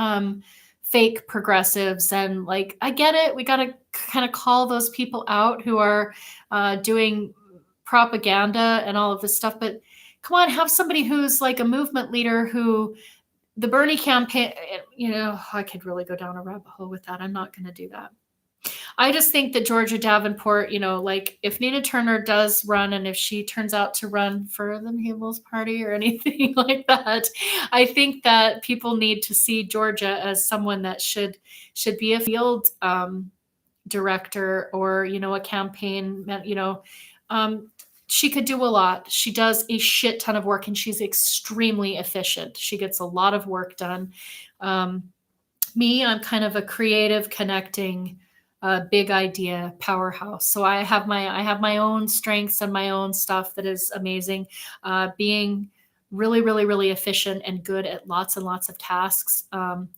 fake progressives? And like, I get it, we got to kind of call those people out who are doing propaganda and all of this stuff, but come on, have somebody who's like a movement leader who the Bernie campaign, I could really go down a rabbit hole with that. I'm not going to do that. I just think that Georgia Davenport, like if Nina Turner does run and if she turns out to run for the People's Party or anything like that, I think that people need to see Georgia as someone that should be a field director or, a campaign, she could do a lot. She does a shit ton of work and she's extremely efficient. She gets a lot of work done. Me, I'm kind of a creative, connecting, big idea powerhouse. So I have my own strengths and my own stuff that is amazing. Being really, really, really efficient and good at lots and lots of tasks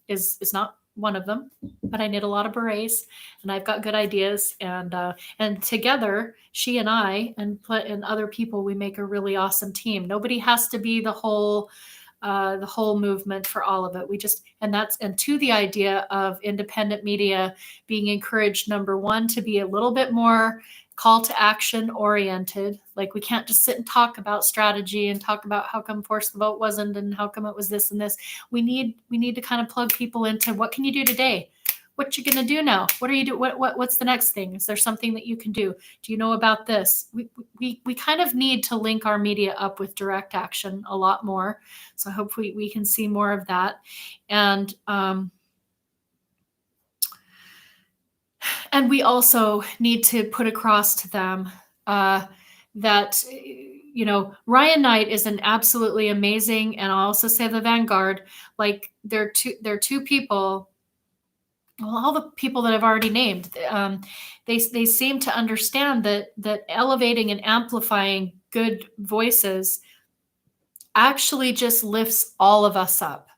is not one of them, but I knit a lot of berets and I've got good ideas, and together she and I and other people, we make a really awesome team. Nobody has to be the whole movement for all of it. And to the idea of independent media being encouraged, number one, to be a little bit more call to action oriented. Like we can't just sit and talk about strategy and talk about how come force the vote wasn't and how come it was this and this. We need to kind of plug people into what can you do today? What you gonna do now? What are you do? What's the next thing? Is there something that you can do? Do you know about this? We kind of need to link our media up with direct action a lot more. So hopefully we can see more of that. And we also need to put across to them that Ryan Knight is an absolutely amazing, and I'll also say the Vanguard. Like they're two people. Well, all the people that I've already named, they seem to understand that elevating and amplifying good voices actually just lifts all of us up.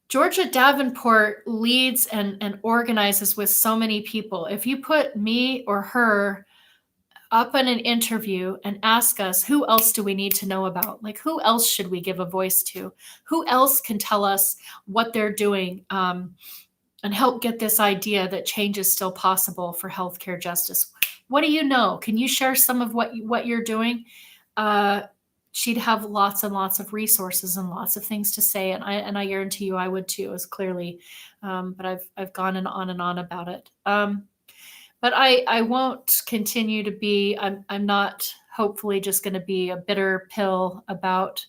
Georgia Davenport leads and organizes with so many people. If you put me or her up in an interview and ask us, who else do we need to know about? Like, who else should we give a voice to? Who else can tell us what they're doing and help get this idea that change is still possible for healthcare justice? What do you know? Can you share some of what you're doing? She'd have lots and lots of resources and lots of things to say, and I guarantee you I would too, as clearly. But I've gone on and on about it. But I won't continue to be. I'm not hopefully just going to be a bitter pill about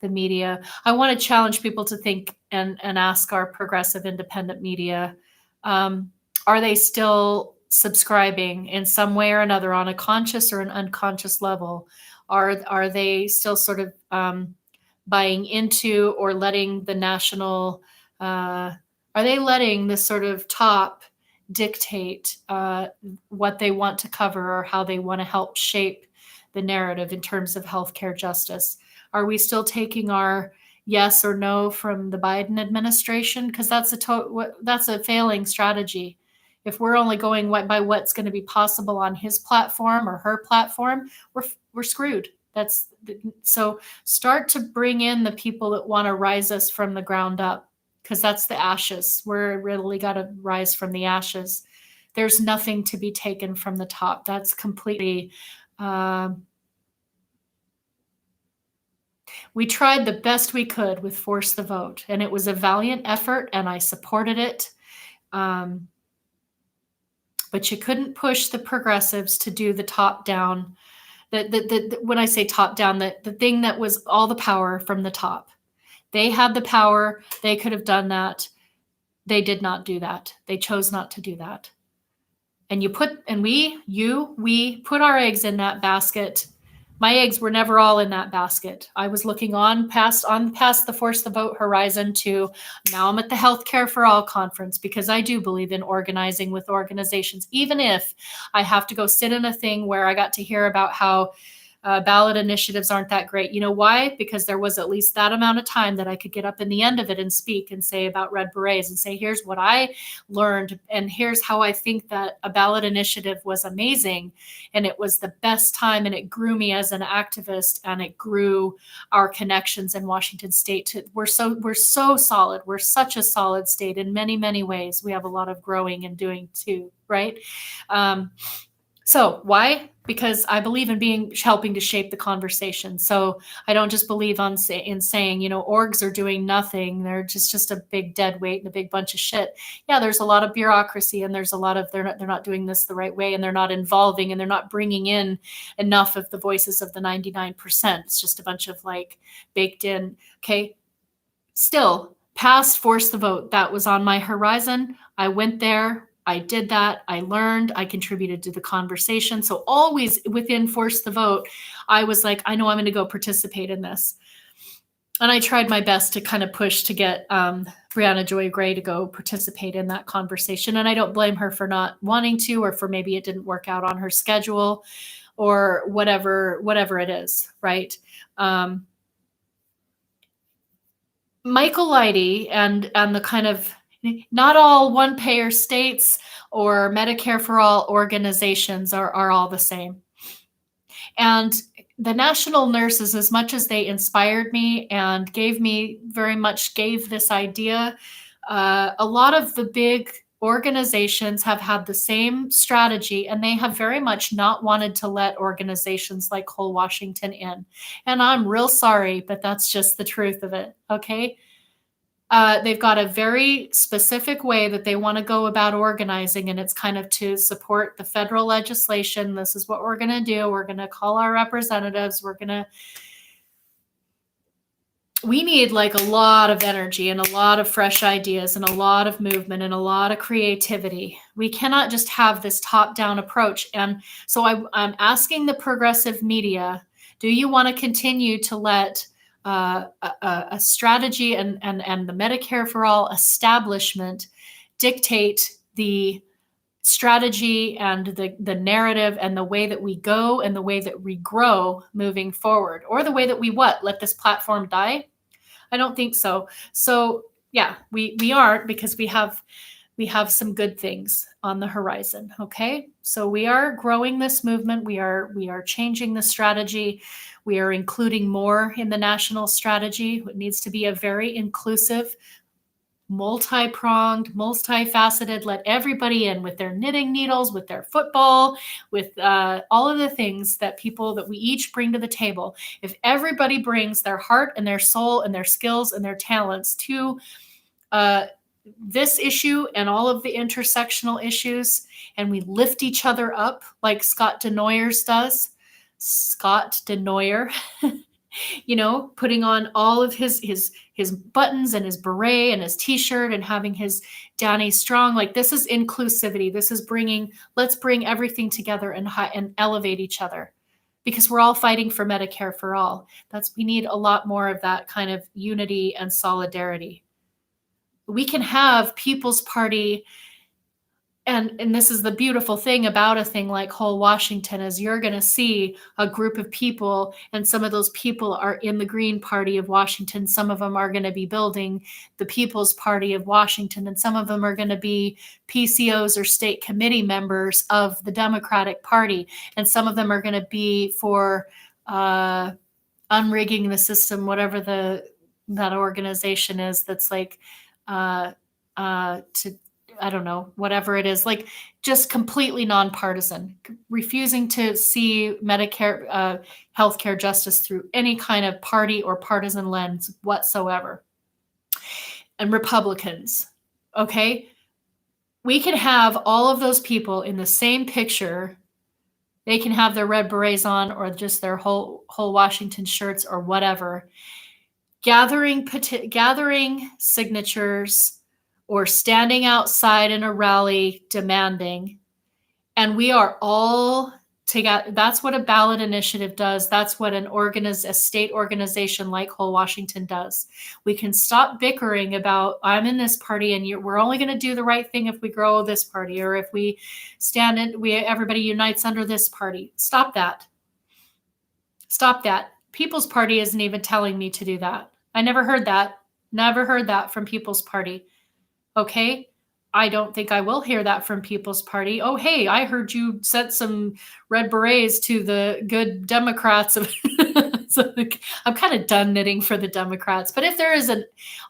the media. I want to challenge people to think and ask our progressive independent media, are they still subscribing in some way or another on a conscious or an unconscious level? Are they still sort of buying into or letting the national, are they letting the sort of top dictate what they want to cover or how they want to help shape the narrative in terms of healthcare justice? Are we still taking our yes or no from the Biden administration? Because that's a failing strategy. If we're only going by what's going to be possible on his platform or her platform, we're screwed. So start to bring in the people that want to rise us from the ground up, because that's the ashes. We're really got to rise from the ashes. There's nothing to be taken from the top. That's completely. We tried the best we could with Force the Vote, and it was a valiant effort, and I supported it. But you couldn't push the progressives to do the top down. When I say top down, the thing that was all the power from the top. They had the power. They could have done that. They did not do that. They chose not to do that. And we put our eggs in that basket. My eggs were never all in that basket. I was looking past the Force the Vote horizon to now I'm at the Healthcare for All conference, because I do believe in organizing with organizations, even if I have to go sit in a thing where I got to hear about how ballot initiatives aren't that great. You know why? Because there was at least that amount of time that I could get up in the end of it and speak and say about Red Berets and say, here's what I learned, and here's how I think that a ballot initiative was amazing. And it was the best time, and it grew me as an activist, and it grew our connections in Washington State. We're so solid. We're such a solid state in many, many ways. We have a lot of growing and doing too, right? So why? because I believe in helping to shape the conversation. So I don't just believe in saying, orgs are doing nothing. They're just a big dead weight and a big bunch of shit. Yeah, there's a lot of bureaucracy, and there's a lot of they're not doing this the right way, and they're not involving, and they're not bringing in enough of the voices of the 99%. It's just a bunch of like baked in. Okay, still pass, force the vote. That was on my horizon. I went there. I did that. I learned. I contributed to the conversation. So always within force the vote, I was like, I know I'm going to go participate in this. And I tried my best to kind of push to get Brianna Joy Gray to go participate in that conversation. And I don't blame her for not wanting to, or for maybe it didn't work out on her schedule, or whatever it is, right? Michael Leidy and the kind of, not all one payer states or Medicare for all organizations are all the same. And the national nurses, as much as they inspired me and gave this idea, a lot of the big organizations have had the same strategy, and they have very much not wanted to let organizations like Whole Washington in. And I'm real sorry, but that's just the truth of it. Okay. They've got a very specific way that they want to go about organizing, and it's kind of to support the federal legislation. This is what we're going to do. We're going to call our representatives. We need like a lot of energy and a lot of fresh ideas and a lot of movement and a lot of creativity. We cannot just have this top-down approach. And so I'm asking the progressive media, do you want to continue to let a strategy and the Medicare for all establishment dictate the strategy and the narrative and the way that we go and the way that we grow moving forward, or the way that we let this platform die? I don't think so. So yeah, we aren't, because we have some good things on the horizon. Okay, so we are growing this movement. We are changing the strategy. We are including more in the national strategy. It needs to be a very inclusive, multi-pronged, multifaceted, let everybody in with their knitting needles, with their football, with all of the things that we each bring to the table. If everybody brings their heart and their soul and their skills and their talents to this issue and all of the intersectional issues, and we lift each other up like Scott Denoyer does. Scott Denoyer, putting on all of his buttons and his beret and his t-shirt and having his Danny Strong. Like, this is inclusivity. This is let's bring everything together and elevate each other, because we're all fighting for Medicare for all. We need a lot more of that kind of unity and solidarity. We can have People's Party, and this is the beautiful thing about a thing like Whole Washington, is you're going to see a group of people, and some of those people are in the Green Party of Washington. Some of them are going to be building the People's Party of Washington, and some of them are going to be PCOs or state committee members of the Democratic Party, and some of them are going to be for unrigging the system, whatever that organization is, that's like I don't know, whatever it is, like just completely nonpartisan, refusing to see Medicare, healthcare justice through any kind of party or partisan lens whatsoever. And Republicans, okay? We can have all of those people in the same picture. They can have their red berets on, or just their whole Washington shirts or whatever, gathering signatures, or standing outside in a rally demanding, and we are all together. That's what a ballot initiative does. That's what a state organization like Whole Washington does. We can stop bickering about, I'm in this party and we're only going to do the right thing if we grow this party, or if we everybody unites under this party. Stop that. Stop that. People's Party isn't even telling me to do that. I never heard that from People's Party. Okay, I don't think I will hear that from People's Party. Oh, hey, I heard you sent some red berets to the good Democrats. So I'm kind of done knitting for the Democrats. But if there is an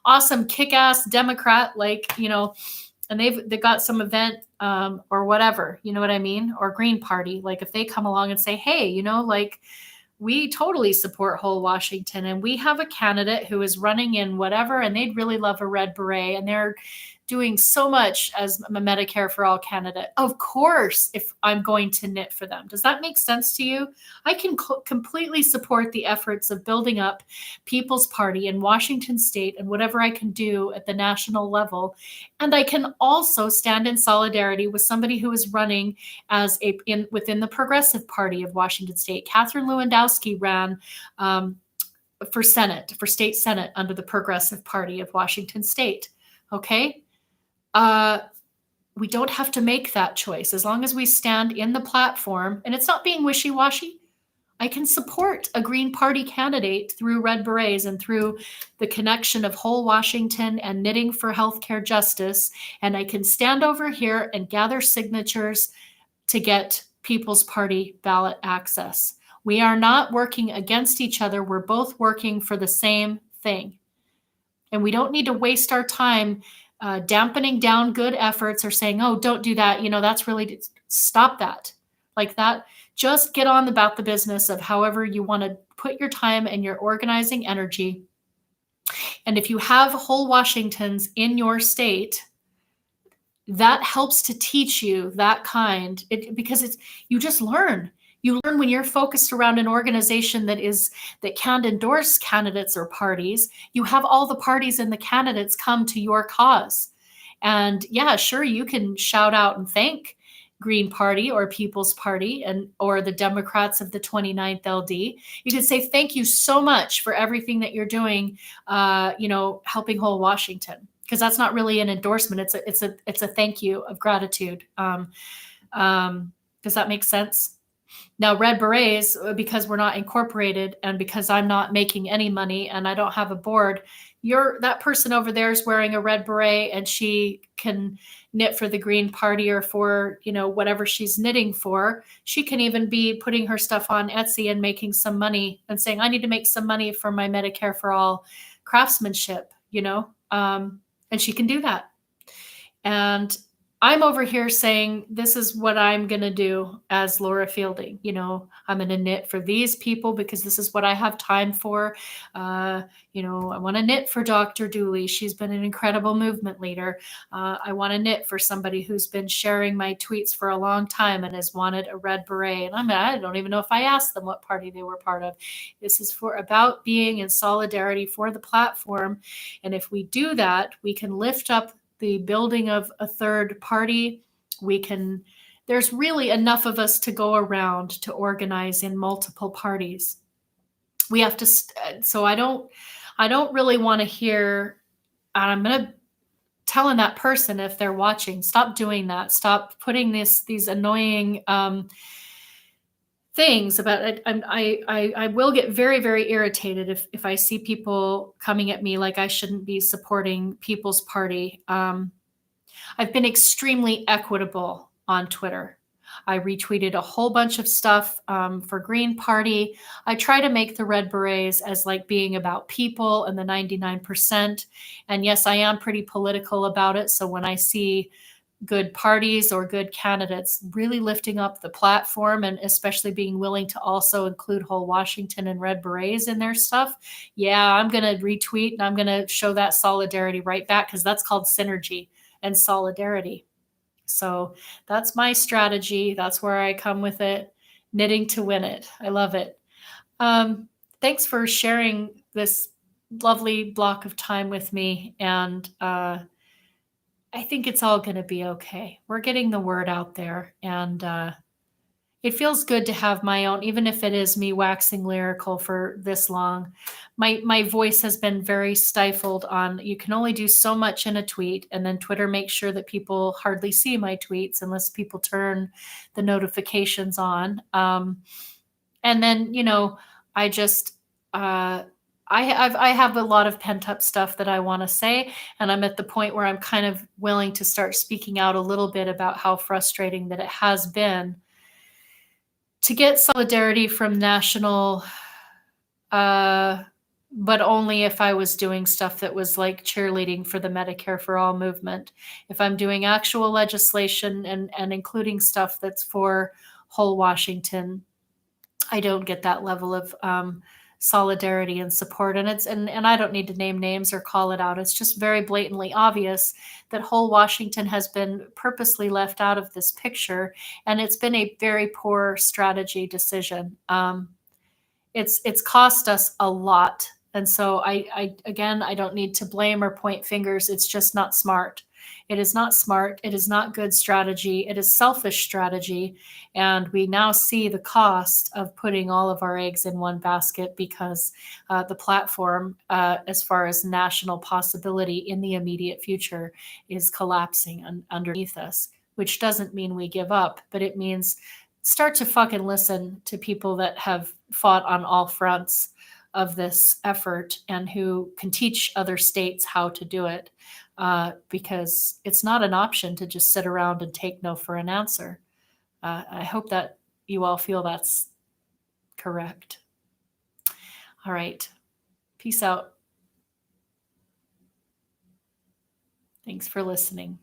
awesome kick-ass Democrat, like, and they've got some event or whatever, you know what I mean? Or Green Party, like if they come along and say, hey, like we totally support whole Washington and we have a candidate who is running in whatever and they'd really love a red beret and they're doing so much as a Medicare for all candidate. Of course, if I'm going to knit for them. Does that make sense to you? I can completely support the efforts of building up People's Party in Washington state and whatever I can do at the national level. And I can also stand in solidarity with somebody who is running as within the Progressive Party of Washington state. Catherine Lewandowski ran for state Senate under the Progressive Party of Washington state. Okay. We don't have to make that choice as long as we stand in the platform and it's not being wishy-washy. I can support a Green Party candidate through Red Berets and through the connection of whole Washington and knitting for healthcare justice. And I can stand over here and gather signatures to get People's Party ballot access. We are not working against each other. We're both working for the same thing. And we don't need to waste our time dampening down good efforts or saying, oh, don't do that. That's really, stop that. Like that, just get on about the business of however you want to put your time and your organizing energy. And if you have whole Washingtons in your state, that helps to teach you that because you just learn. You learn when you're focused around an organization that can endorse candidates or parties. You have all the parties and the candidates come to your cause. And yeah, sure, you can shout out and thank Green Party or People's Party or the Democrats of the 29th LD. You can say, thank you so much for everything that you're doing, helping whole Washington. Because that's not really an endorsement. It's a thank you of gratitude. Does that make sense? Now, Red Berets, because we're not incorporated and because I'm not making any money and I don't have a board, that person over there is wearing a red beret and she can knit for the Green Party or for, whatever she's knitting for. She can even be putting her stuff on Etsy and making some money and saying, I need to make some money for my Medicare for all craftsmanship, and she can do that. And I'm over here saying, this is what I'm going to do as Laura Fielding. I'm going to knit for these people because this is what I have time for. I want to knit for Dr. Dooley. She's been an incredible movement leader. I want to knit for somebody who's been sharing my tweets for a long time and has wanted a red beret. And I don't even know if I asked them what party they were part of. This is about being in solidarity for the platform. And if we do that, we can lift up the building of a third party. There's really enough of us to go around to organize in multiple parties. We have to, so I don't really want to hear, and I'm going to telling that person if they're watching, stop doing that. Stop putting these annoying things about it. I will get very, very irritated if I see people coming at me like I shouldn't be supporting People's Party. I've been extremely equitable on Twitter. I retweeted a whole bunch of stuff for Green Party. I try to make the Red Berets as like being about people and the 99%. And yes, I am pretty political about it. So when I see good parties or good candidates really lifting up the platform and especially being willing to also include whole Washington and Red Berets in their stuff, yeah, I'm going to retweet and I'm going to show that solidarity right back because that's called synergy and solidarity. So that's my strategy. That's where I come with it. Knitting to win it. I love it. Thanks for sharing this lovely block of time with me. And I think it's all going to be okay. We're getting the word out there. And it feels good to have my own, even if it is me waxing lyrical for this long. My voice has been very stifled on, you can only do so much in a tweet. And then Twitter makes sure that people hardly see my tweets unless people turn the notifications on. And then, I just, I have a lot of pent up stuff that I want to say. And I'm at the point where I'm kind of willing to start speaking out a little bit about how frustrating that it has been to get solidarity from national but only if I was doing stuff that was like cheerleading for the Medicare for All movement. If I'm doing actual legislation and including stuff that's for whole Washington, I don't get that level of solidarity and support. And and I don't need to name names or call it out. It's just very blatantly obvious that whole Washington has been purposely left out of this picture, and it's been a very poor strategy decision. It's cost us a lot. And so I again, I don't need to blame or point fingers. It's just not smart. It is not smart. It is not good strategy. It is selfish strategy. And we now see the cost of putting all of our eggs in one basket because the platform, as far as national possibility in the immediate future, is collapsing underneath us, which doesn't mean we give up, but it means start to fucking listen to people that have fought on all fronts of this effort and who can teach other states how to do it, because it's not an option to just sit around and take no for an answer. I hope that you all feel that's correct. All right. Peace out. Thanks for listening.